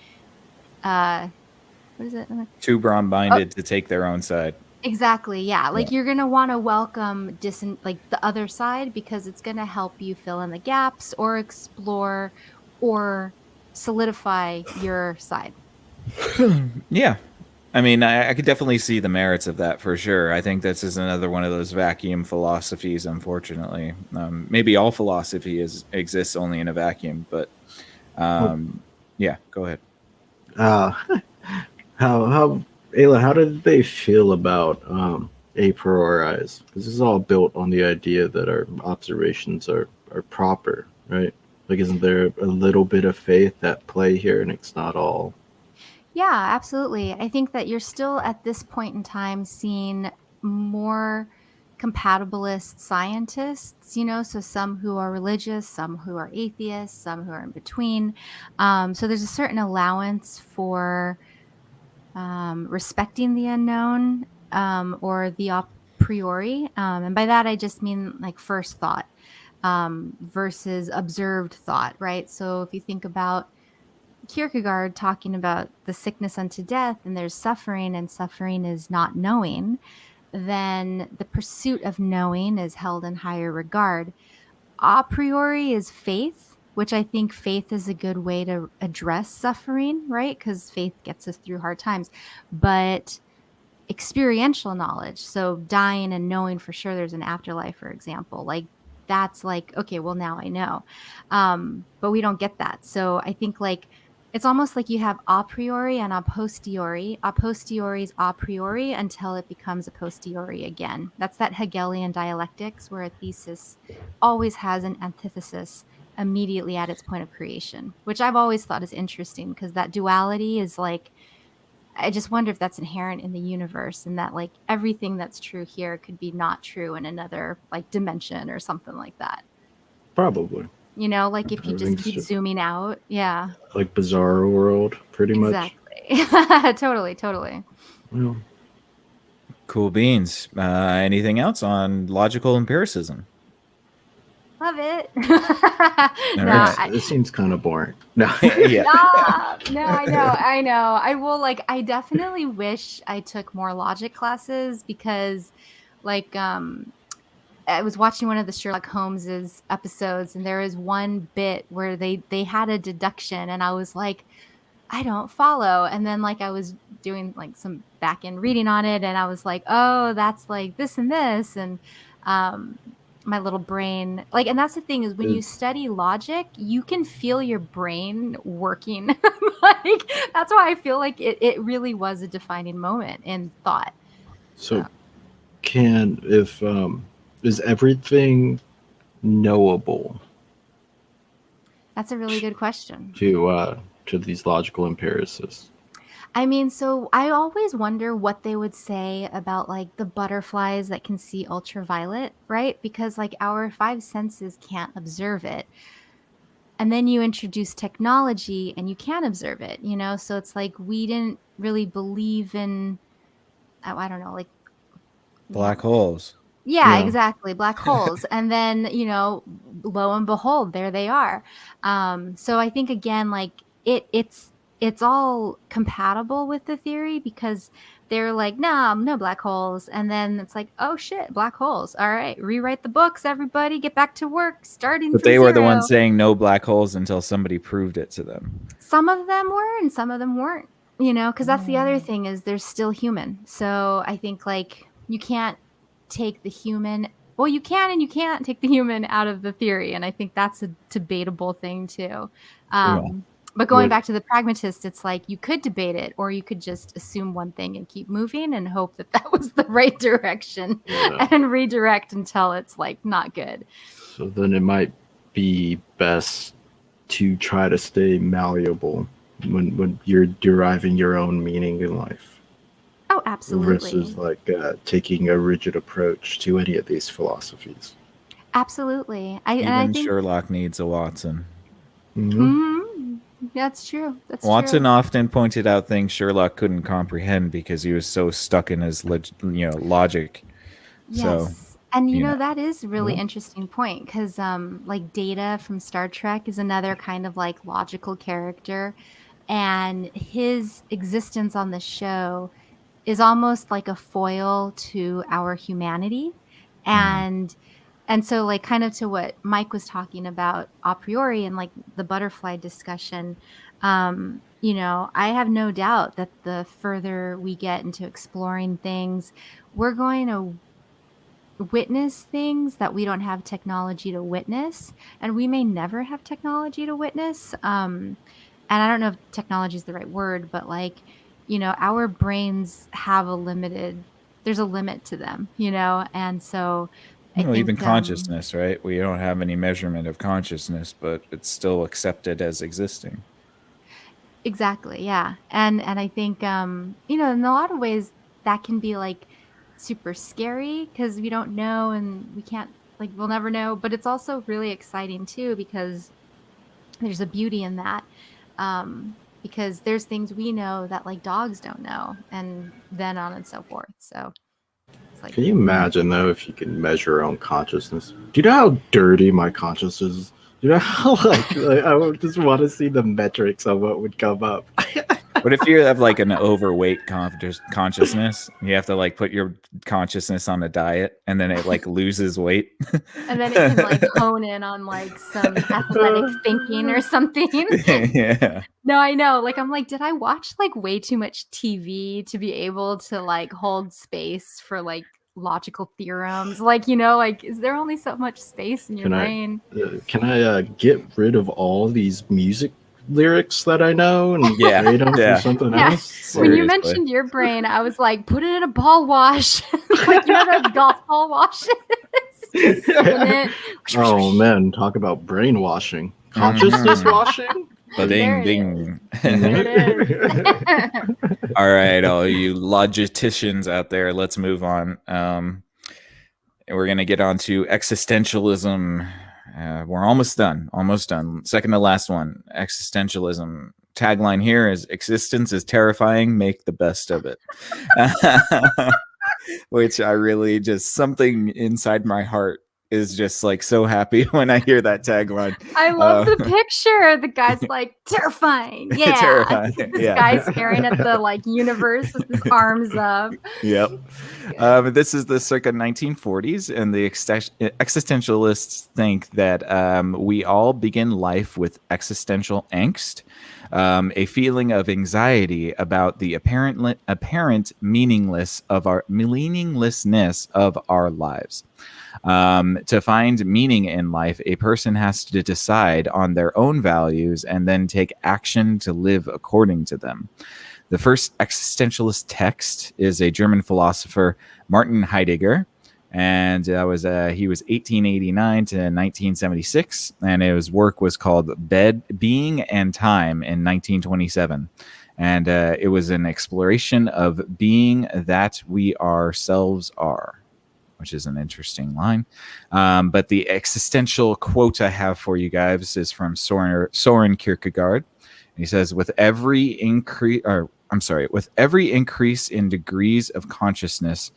what is it? Too broad-minded to take their own side. Exactly. Yeah. Like Yeah. you're going to want to welcome like the other side because it's going to help you fill in the gaps or explore or solidify your side. Yeah. I mean, I could definitely see the merits of that for sure. I think this is another one of those vacuum philosophies, unfortunately. Maybe all philosophy exists only in a vacuum, but yeah, go ahead. How Ayla, how did they feel about a priori's? Because this is all built on the idea that our observations are proper, right? Like, isn't there a little bit of faith at play here, and it's not all? Yeah, absolutely. I think that you're still at this point in time seeing more compatibilist scientists, so some who are religious, some who are atheists, some who are in between. So there's a certain allowance for respecting the unknown or the a priori. And by that, I just mean like first thought versus observed thought, right? So if you think about Kierkegaard talking about the sickness unto death and there's suffering and suffering is not knowing, then the pursuit of knowing is held in higher regard. A priori is faith, which I think faith is a good way to address suffering, right? Because faith gets us through hard times. But experiential knowledge, so dying and knowing for sure there's an afterlife, for example, like that's like, okay, well, now I know. But we don't get that. So I think like it's almost like you have a priori and a posteriori. A posteriori is a priori until it becomes a posteriori again. That's that Hegelian dialectics where a thesis always has an antithesis immediately at its point of creation, which I've always thought is interesting because that duality is like, I just wonder if that's inherent in the universe and that like everything that's true here could be not true in another like dimension or something like that. Probably. Like if you just keep zooming out. Yeah. Like Bizarro World, pretty much. Exactly. Totally. Well, cool beans. Anything else on logical empiricism? Love it. It seems kind of boring. No. Yeah. No, I know. I definitely wish I took more logic classes because like I was watching one of the Sherlock Holmes's episodes and there was one bit where they had a deduction and I was like, I don't follow. And then like I was doing like some back end reading on it and I was like, oh, that's like this and this. And my little brain, like, and that's the thing is when you study logic, you can feel your brain working. Like that's why I feel like it really was a defining moment in thought. So is everything knowable? That's a really good question. To these logical empiricists. I mean, so I always wonder what they would say about like the butterflies that can see ultraviolet, right? Because like our five senses can't observe it. And then you introduce technology and you can observe it, So it's like we didn't really believe in, I don't know, like black holes. Yeah, exactly. Black holes. And then, lo and behold, there they are. So I think again, like it's all compatible with the theory because they're like, no black holes. And then it's like, oh shit, black holes. All right, rewrite the books, everybody, get back to work, starting But from they were the zero. ones saying no black holes until somebody proved it to them. Some of them were and some of them weren't, because that's the other thing is they're still human. So I think like you can't take the human, well, you can and you can't take the human out of the theory. And I think that's a debatable thing too. But going back to the pragmatist, it's like you could debate it or you could just assume one thing and keep moving and hope that that was the right direction and redirect until it's like not good. So then it might be best to try to stay malleable when you're deriving your own meaning in life. Oh, absolutely. Versus like taking a rigid approach to any of these philosophies. Absolutely. I think Sherlock needs a Watson. That's true. Watson often pointed out things Sherlock couldn't comprehend because he was so stuck in his logic. Yes. So And you know. that is a really Yeah. interesting point because like Data from Star Trek is another kind of like logical character, and his existence on the show is almost like a foil to our humanity. Mhm. And so like kind of to what Mike was talking about a priori and like the butterfly discussion, I have no doubt that the further we get into exploring things, we're going to witness things that we don't have technology to witness, and we may never have technology to witness. And I don't know if technology is the right word, but like, our brains have there's a limit to them, and so I Well, even think, consciousness, right? We don't have any measurement of consciousness, but it's still accepted as existing. exactly, yeah. And I think, in a lot of ways that can be like super scary because we don't know and we can't, like, we'll never know, but it's also really exciting too because there's a beauty in that. Because there's things we know that like dogs don't know, and then on and so forth. So it's like, Can you imagine though if you can measure your own consciousness? Do you know how dirty my consciousness is? Do you know how like I would just want to see the metrics of what would come up? What if you have like an overweight consciousness? You have to like put your consciousness on a diet, and then it like loses weight. and then it can like hone in on like some athletic thinking or something. Yeah. No, I know. Like, I'm like, did I watch like way too much TV to be able to like hold space for like logical theorems? Like, like, is there only so much space in your brain? Can I get rid of all these music lyrics that I know and Yeah, trade them yeah. for something Yeah. else? When you Seriously. mentioned your brain, I was like, put it in a ball wash. Like, those golf ball washes. Just spin it. Oh man, talk about brainwashing, consciousness Mhm. washing. Ding There it ding. There it is. All right, all you logisticians out there, let's move on. We're going to get on to existentialism. We're almost done. Almost done. Second to last one. Existentialism. Tagline here is existence is terrifying, make the best of it. Which I really just, something inside my heart is just like so happy when I hear that tagline. I love the picture. The guy's like, terrifying. Yeah. Terrifying. This Yeah. guy staring at the like universe with his arms up. Yep. This is the circa 1940s, and the existentialists think that we all begin life with existential angst, a feeling of anxiety about the apparent meaninglessness of our lives. To find meaning in life, a person has to decide on their own values and then take action to live according to them. The first existentialist text is a German philosopher, Martin Heidegger, and he was 1889 to 1976, and his work was called Being and Time in 1927. And it was an exploration of being that we ourselves are, which is an interesting line. But the existential quote I have for you guys is from Soren Kierkegaard. He says, with every increase in degrees of consciousness,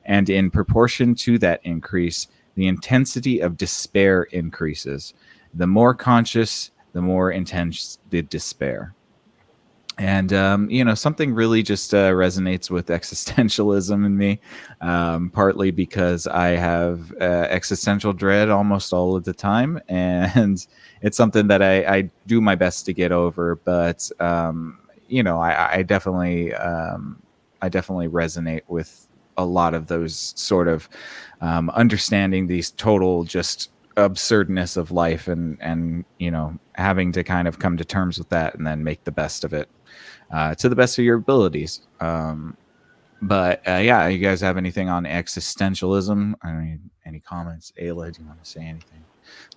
and in proportion to that increase, the intensity of despair increases. The more conscious, the more intense the despair. And, something really just resonates with existentialism in me, partly because I have existential dread almost all of the time. And it's something that I do my best to get over. But, I definitely resonate with a lot of those sort of understanding these total just absurdness of life and having to kind of come to terms with that and then make the best of it. To the best of your abilities. But you guys have anything on existentialism? Any comments? Ayla, do you want to say anything?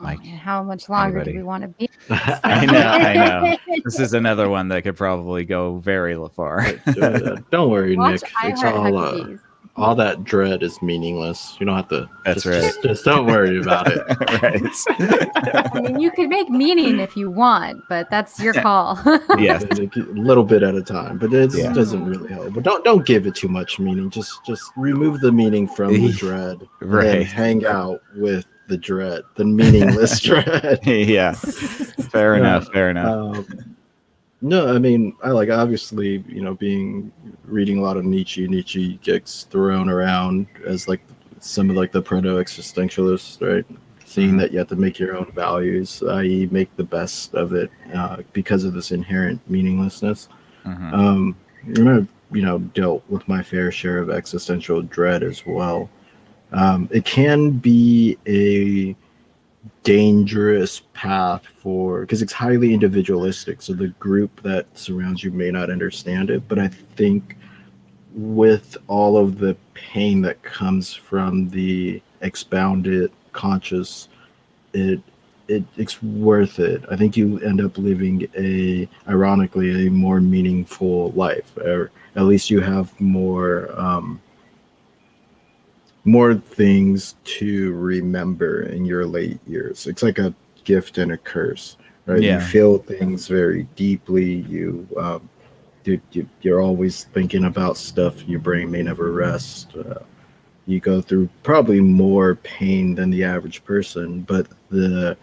Mike, how much longer anybody? do we want to be? I know. This is another one that could probably go very far. Don't worry, Watch Nick. I It's Heart all Huckabees. all that dread is meaningless. You don't have to. That's right. Just don't worry about it. Right. I mean, you could make meaning if you want, but that's your call. Yes. A little bit at a time, but it Yeah. doesn't really help. But don't give it too much meaning. Just remove the meaning from the dread, and then Right. hang out with the dread, the meaningless dread. Yeah. Fair enough. Fair enough. No, I mean, I like obviously, reading a lot of Nietzsche. Nietzsche gets thrown around as like some of like the proto-existentialists, right? Seeing that you have to make your own values, i.e., make the best of it because of this inherent meaninglessness. And I've dealt with my fair share of existential dread as well. It can be a dangerous path because it's highly individualistic, so the group that surrounds you may not understand it, but I think with all of the pain that comes from the expounded conscious, it's worth it. I think you end up living ironically a more meaningful life, or at least you have more things to remember in your late years. It's like a gift and a curse, right? Yeah. You feel things very deeply. You're always thinking about stuff. Your brain may never rest. You go through probably more pain than the average person, or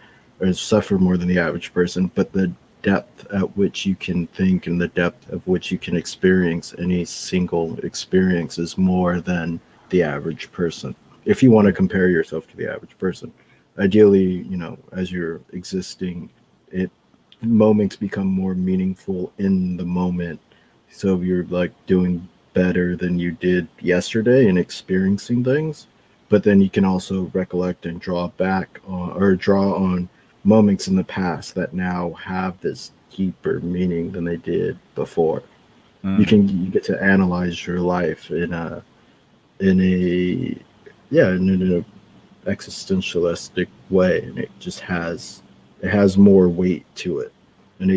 suffer more than the average person, but the depth at which you can think and the depth of which you can experience any single experience is more than the average person. If you want to compare yourself to the average person, ideally, as you're existing, moments become more meaningful in the moment. So you're like doing better than you did yesterday and experiencing things, but then you can also recollect and draw on moments in the past that now have this deeper meaning than they did before. You get to analyze your life in an existentialistic way, and it has more weight to it, and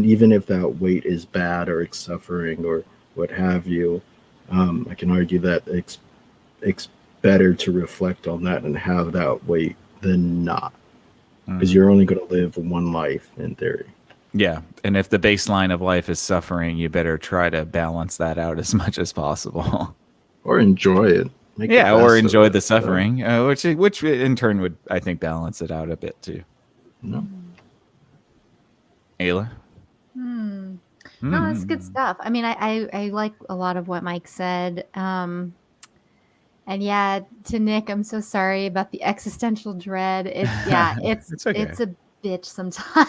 even if that weight is bad or it's suffering or what have you, I can argue that it's better to reflect on that and have that weight than not, because you're only going to live one life in theory. Yeah. And if the baseline of life is suffering, you better try to balance that out as much as possible. Or enjoy it. Or enjoy the suffering, which in turn would, I think, balance it out a bit too. No. Ayla? No, that's good stuff. I mean, I like a lot of what Mike said. And yeah, to Nick, I'm so sorry about the existential dread. It's okay. It's a bitch sometimes.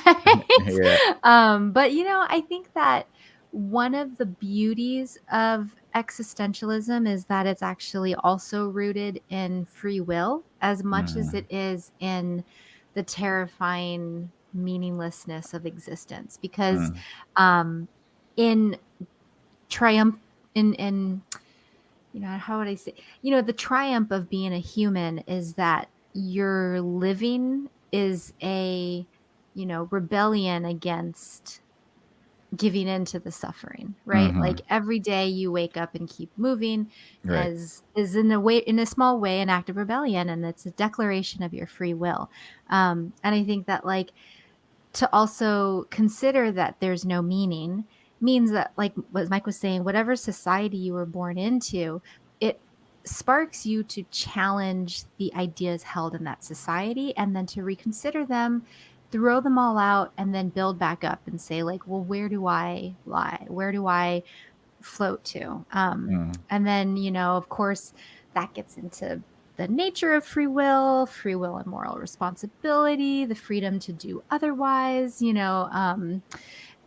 But I think that one of the beauties of existentialism is that it's actually also rooted in free will as much as it is in the terrifying meaninglessness of existence. Because in triumph in how would I say, the triumph of being a human is that your living is a rebellion against giving into the suffering, right? Like every day you wake up and keep moving, Right. is in a small way an act of rebellion, and it's a declaration of your free will. And I think that like to also consider that there's no meaning means that, like what Mike was saying, whatever society you were born into, it sparks you to challenge the ideas held in that society and then to reconsider them, throw them all out, and then build back up and say like, well, where do I lie? Where do I float to? And then, of course, that gets into the nature of free will and moral responsibility, the freedom to do otherwise,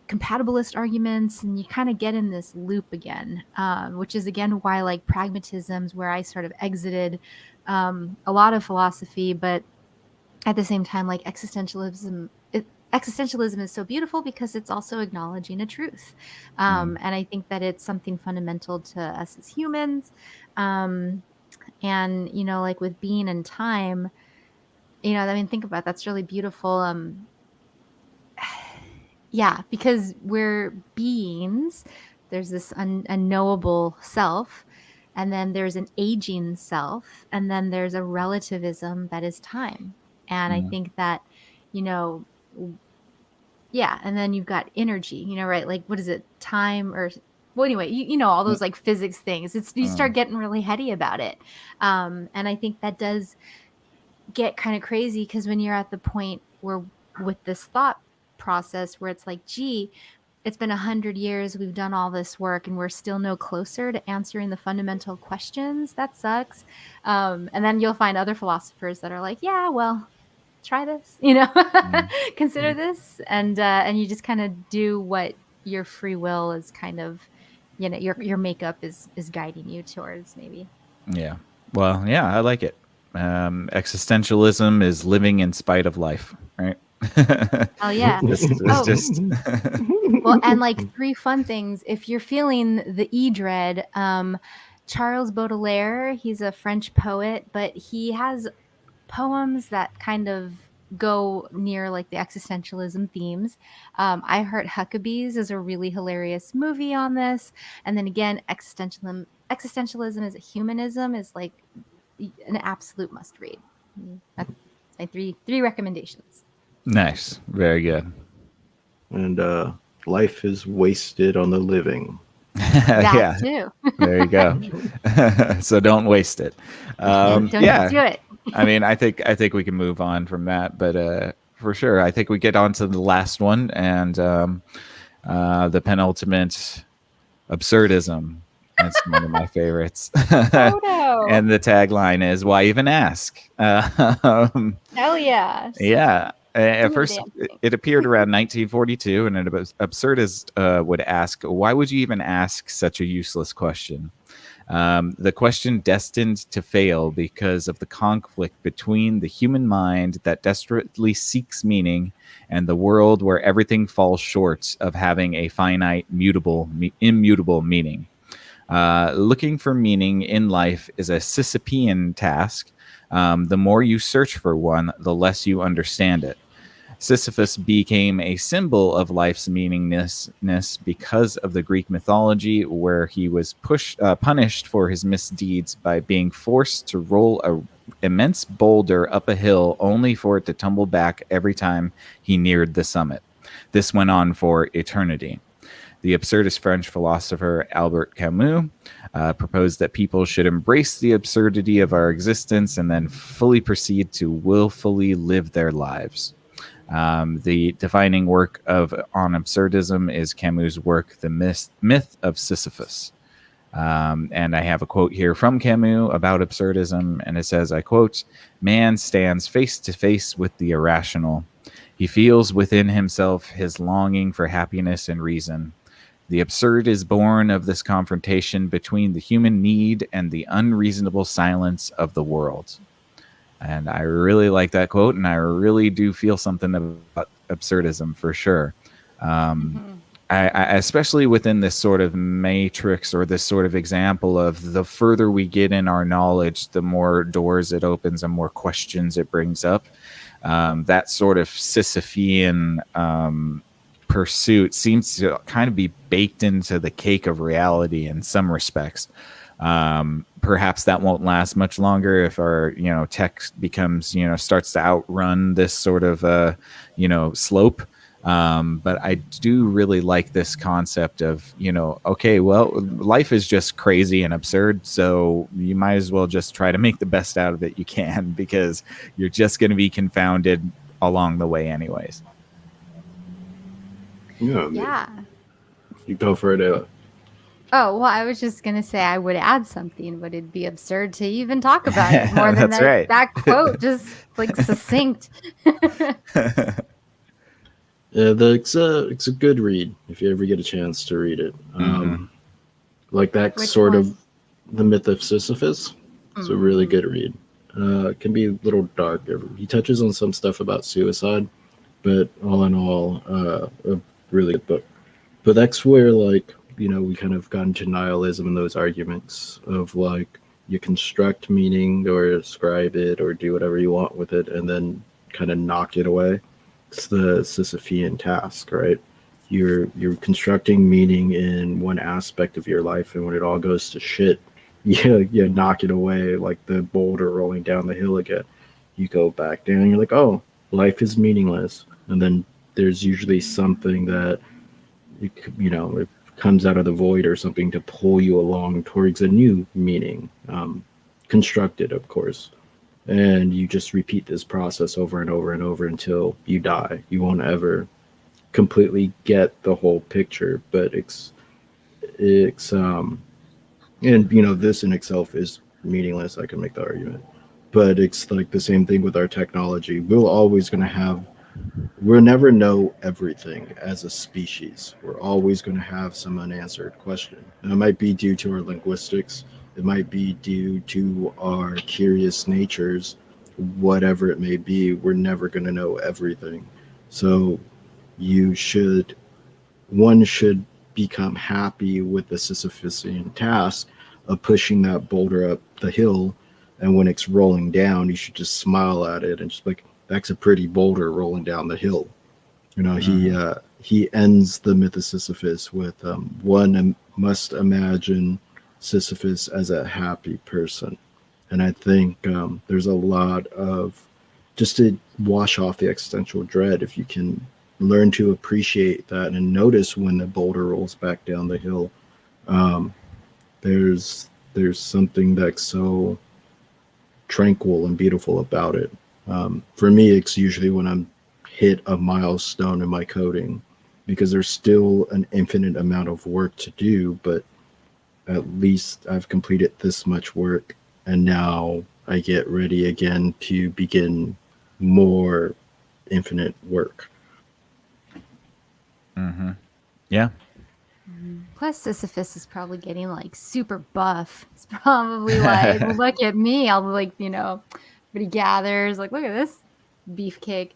compatibilist arguments, and you kind of get in this loop again, which is again why like pragmatism's where I sort of exited a lot of philosophy, but at the same time, like existentialism is so beautiful because it's also acknowledging a truth. And I think that it's something fundamental to us as humans. And, like with being in time, I mean, think about it, that's really beautiful. Yeah, because we're beings, there's this unknowable self. and then there's an aging self, and then there's a relativism that is time. And I think that, you know, yeah, and then you've got energy, you know, right? Like, what is it? Time or well, anyway, you know, all those like physics things. It's you start getting really heady about it. And I think that does get kind of crazy because when you're at the point where with this thought process where it's like, gee, it's been 100 years, we've done all this work, and we're still no closer to answering the fundamental questions. That sucks. And then you'll find other philosophers that are like, yeah, well, try this, you know, consider this, and you just kind of do what your free will is kind of, you know, your makeup is guiding you towards, maybe. Yeah. Well, yeah, I like it. Existentialism is living in spite of life, right? Oh yeah. Just Well, and like 3 fun things. If you're feeling the dread, Charles Baudelaire, he's a French poet, but he has poems that kind of go near like the existentialism themes. I Heart Huckabees is a really hilarious movie on this. And then again, existentialism is a humanism is like an absolute must read. That's my three recommendations. Nice. Very good. And life is wasted on the living. Yeah. Too. There you go. So don't waste it. Don't do it. I mean, I think we can move on from that, but for sure, I think we get on to the last one and the penultimate, absurdism. That's one of my favorites. Oh, no. And the tagline is, "Why even ask?" Hell yeah. Yeah. At first, it appeared around 1942, and an absurdist would ask, "Why would you even ask such a useless question?" The question destined to fail because of the conflict between the human mind that desperately seeks meaning and the world where everything falls short of having a finite, immutable meaning. Looking for meaning in life is a Sisyphean task. The more you search for one, the less you understand it. Sisyphus became a symbol of life's meaninglessness because of the Greek mythology, where he was punished for his misdeeds by being forced to roll an immense boulder up a hill only for it to tumble back every time he neared the summit. This went on for eternity. The absurdist French philosopher Albert Camus proposed that people should embrace the absurdity of our existence and then fully proceed to willfully live their lives. The defining work on absurdism is Camus' work, The Myth of Sisyphus. And I have a quote here from Camus about absurdism, and it says, I quote, "Man stands face to face with the irrational. He feels within himself his longing for happiness and reason. The absurd is born of this confrontation between the human need and the unreasonable silence of the world." And I really like that quote, and I really do feel something about absurdism for sure. I especially within this sort of matrix or this sort of example of the further we get in our knowledge, the more doors it opens and more questions it brings up. That sort of Sisyphean pursuit seems to kind of be baked into the cake of reality in some respects. Perhaps that won't last much longer if our, tech becomes, starts to outrun this sort of, slope. But I do really like this concept of, okay, well, life is just crazy and absurd. So you might as well just try to make the best out of it you can, because you're just going to be confounded along the way anyways. Yeah. You go for it. Oh, well, I was just going to say I would add something, but it'd be absurd to even talk about it more than That's right. That quote, just like succinct. Yeah, it's a good read if you ever get a chance to read it. Like that Which sort one? of The Myth of Sisyphus. It's a really good read. It can be a little dark. He touches on some stuff about suicide, but all in all, a really good book. But that's where, we kind of got into nihilism and those arguments of you construct meaning or ascribe it or do whatever you want with it and then kind of knock it away. It's the Sisyphean task, right? You're constructing meaning in one aspect of your life, and when it all goes to shit, you knock it away like the boulder rolling down the hill again. You go back down, and you're like, oh, life is meaningless. And then there's usually something that, it comes out of the void or something to pull you along towards a new meaning, constructed, of course. And you just repeat this process over and over and over until you die. You won't ever completely get the whole picture, but and this in itself is meaningless. I can make the argument, but it's like the same thing with our technology. We'll never know everything as a species. We're always going to have some unanswered question. And it might be due to our linguistics. It might be due to our curious natures, whatever it may be. We're never going to know everything. So one should become happy with the Sisyphean task of pushing that boulder up the hill. And when it's rolling down, you should just smile at it and just like, that's a pretty boulder rolling down the hill. He ends the myth of Sisyphus with one must imagine Sisyphus as a happy person. And I think there's a lot of, just to wash off the existential dread, if you can learn to appreciate that and notice when the boulder rolls back down the hill, there's something that's so tranquil and beautiful about it. For me, it's usually when I'm hit a milestone in my coding, because there's still an infinite amount of work to do, but at least I've completed this much work, and now I get ready again to begin more infinite work. Mm-hmm. Yeah. Plus, Sisyphus is probably getting like super buff. It's probably like, well, look at me. I'll like, everybody gathers, like, look at this beefcake.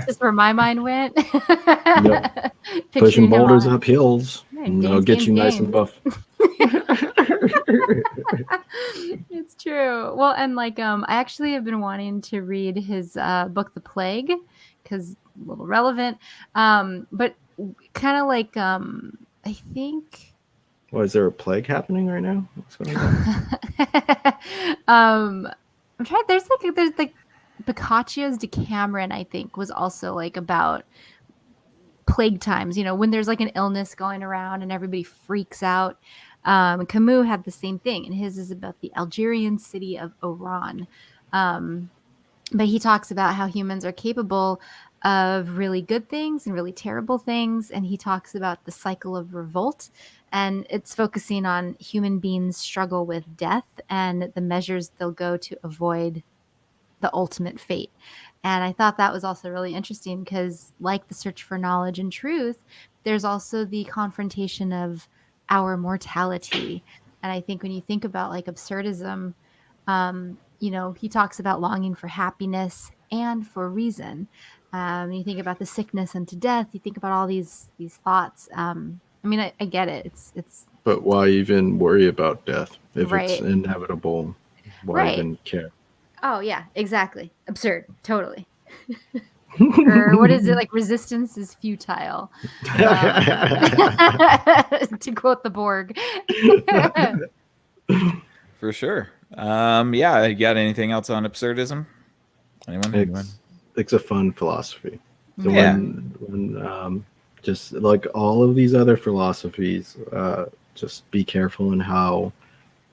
Just where my mind went. Yep. Pushing boulders up hills. Yeah, And it'll get you nice and buff. It's true. Well, and like, I actually have been wanting to read his book, The Plague, because a little relevant. But kind of like, I think. Well, is there a plague happening right now? What's going on? I'm trying. There's like Boccaccio's Decameron, I think, was also like about plague times. When there's like an illness going around and everybody freaks out. Camus had the same thing, and his is about the Algerian city of Oran. But he talks about how humans are capable of really good things and really terrible things. And he talks about the cycle of revolt, and it's focusing on human beings' struggle with death and the measures they'll go to avoid the ultimate fate. And I thought that was also really interesting because, like the search for knowledge and truth, there's also the confrontation of our mortality. And I think when you think about like absurdism, he talks about longing for happiness and for reason. You think about the sickness and to death. You think about all these thoughts. I get it. It's. But why even worry about death if Right. it's inevitable? Why Right. even care? Oh yeah, exactly. Absurd. Totally. Or what is it, like resistance is futile? To quote the Borg. For sure. Yeah. You got anything else on absurdism? Anyone? It's a fun philosophy. So Yeah. when just like all of these other philosophies, just be careful in how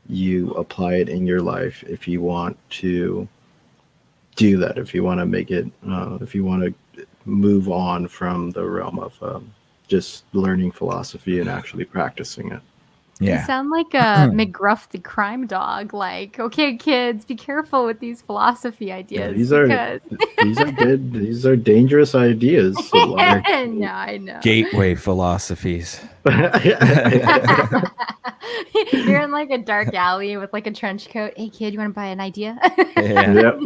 you apply it in your life if you want to do that, if you want to make it, if you want to move on from the realm of just learning philosophy and actually practicing it. You Yeah. sound like a McGruff the crime dog. Like, okay, kids, be careful with these philosophy ideas. These are good. These are dangerous ideas. So like, No, I know. Gateway philosophies. You're in like a dark alley with like a trench coat. Hey, kid, you want to buy an idea? Yeah. Yep.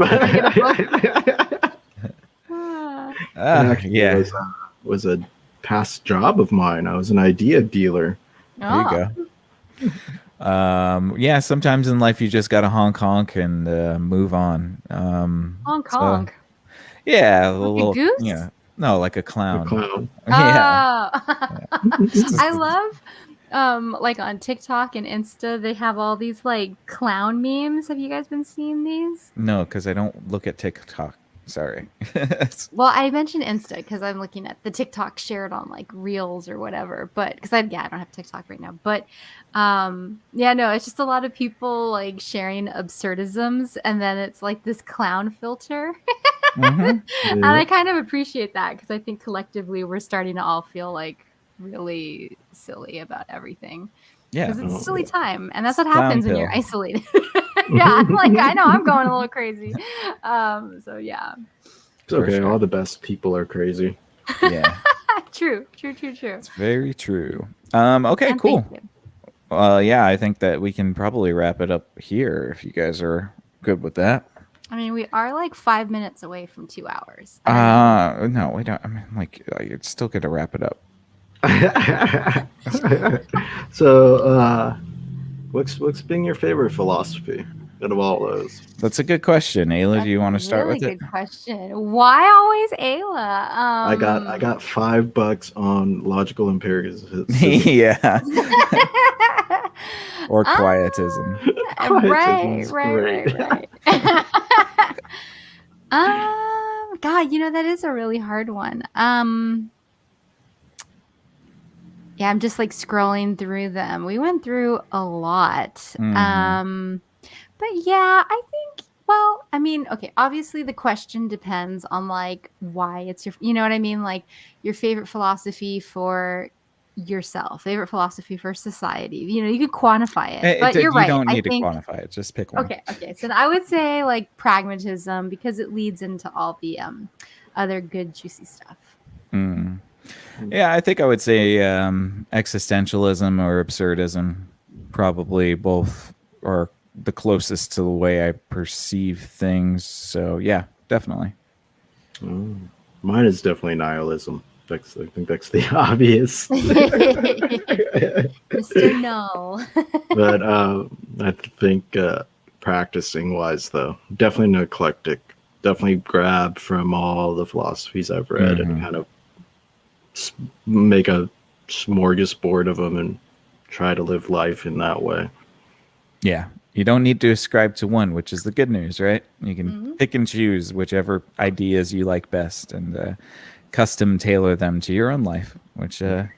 Actually, Yeah. was a past job of mine. I was an idea dealer. There you go. Yeah, sometimes in life you just gotta honk and move on. Honk so- honk. Yeah, a Like a little. goose? Yeah, no, like a clown. A clown. Yeah. Oh. I love like on TikTok and Insta, they have all these like clown memes. Have you guys been seeing these? No, because I don't look at TikTok. Sorry. Well, I mentioned Insta because I'm looking at the TikTok shared on like Reels or whatever. But because I don't have TikTok right now. But yeah, no, it's just a lot of people like sharing absurdisms, and then it's like this clown filter. Mhm. And I kind of appreciate that because I think collectively we're starting to all feel like really silly about everything. Yeah. Because it's Oh, a silly yeah. time, and that's what Clown happens when you're pill. isolated. Yeah, I'm like, I know I'm going a little crazy. So yeah. It's okay. sure. All the best people are crazy. Yeah. True. It's very true. Okay, And cool. thank you. Yeah, I think that we can probably wrap it up here if you guys are good with that. I mean, we are like 5 minutes away from 2 hours. And No, we don't. I mean, like, it's still gonna wrap it up. So, what's been your favorite philosophy out of all those? That's a good question. Ayla, do you want to start really with it? good question. Why always Ayla? I got $5 on logical empiricism. Yeah. Or Ah, quietism. right. Quietism's great. God, that is a really hard one. Yeah, I'm just like scrolling through them. We went through a lot. Mhm. But yeah, I think, well, I mean, okay, obviously the question depends on like why it's your, you know what I mean? Like your favorite philosophy for yourself, favorite philosophy for society. You could quantify it. But you're You right. don't I need to think quantify it. Just pick one. Okay. So I would say like pragmatism because it leads into all the other good juicy stuff. Mm. Yeah, I think I would say existentialism or absurdism. Probably both are the closest to the way I perceive things. So yeah, definitely. Oh, mine is definitely nihilism. I think that's the obvious. Mr. No. But I think practicing wise, though, definitely an eclectic. Definitely grab from all the philosophies I've read and kind of make a smorgasbord of them and try to live life in that way. Yeah. You don't need to ascribe to one, which is the good news, right? You can pick and choose whichever ideas you like best and custom tailor them to your own life, which is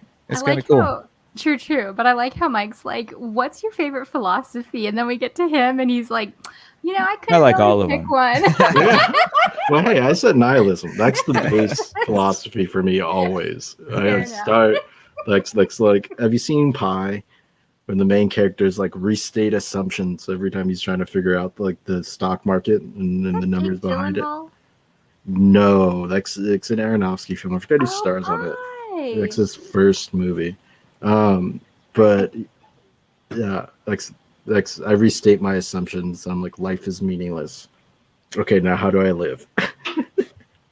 kind of cool. True. But I like how Mike's like, what's your favorite philosophy? And then we get to him and he's like, I couldn't like really all of pick them. one. Yeah. Well, hey, I said nihilism. That's the base philosophy for me always. Fair I start like have you seen Pi? When the main characters like restate assumptions every time he's trying to figure out like the stock market and the numbers behind it. No, it's an Aronofsky film. I forget who stars on it. It's his first movie. But yeah, like I restate my assumptions. I'm like, life is meaningless. Okay, now how do I live?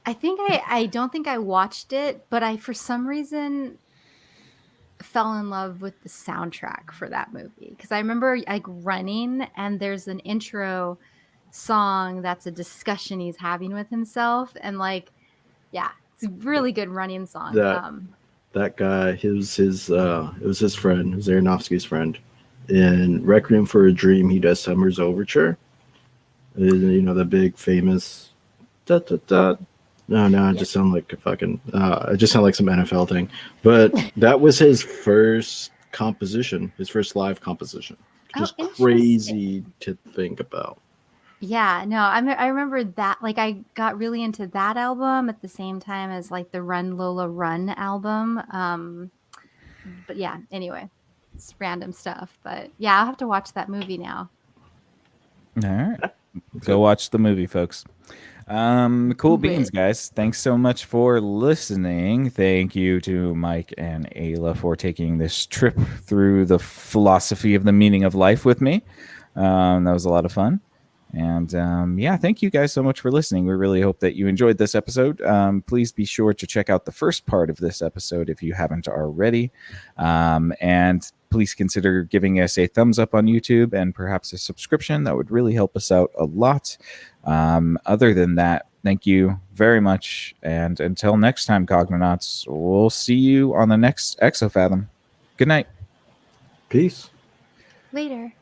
I don't think I watched it, but I for some reason fell in love with the soundtrack for that movie because I remember like running and there's an intro song that's a discussion he's having with himself and like it's a really good running song. That guy, it was his friend, it was Aronofsky's friend. In Requiem for a Dream, he does Summer's Overture. The big famous da da da. No, I just sound like a fucking. I just sound like some NFL thing. But that was his first composition, his first live composition. Just crazy to think about. Yeah, no, I remember that. Like, I got really into that album at the same time as like the Run Lola Run album. But yeah, anyway, it's random stuff. But yeah, I'll have to watch that movie now. All right, go watch the movie, folks. Cool beans, guys. Thanks so much for listening. Thank you to Mike and Ayla for taking this trip through the philosophy of the meaning of life with me. That was a lot of fun. And thank you guys so much for listening. We really hope that you enjoyed this episode. Please be sure to check out the first part of this episode if you haven't already. And please consider giving us a thumbs up on YouTube and perhaps a subscription. That would really help us out a lot. Other than that, thank you very much. And until next time, Cognonauts, we'll see you on the next Exofathom. Good night. Peace. Later.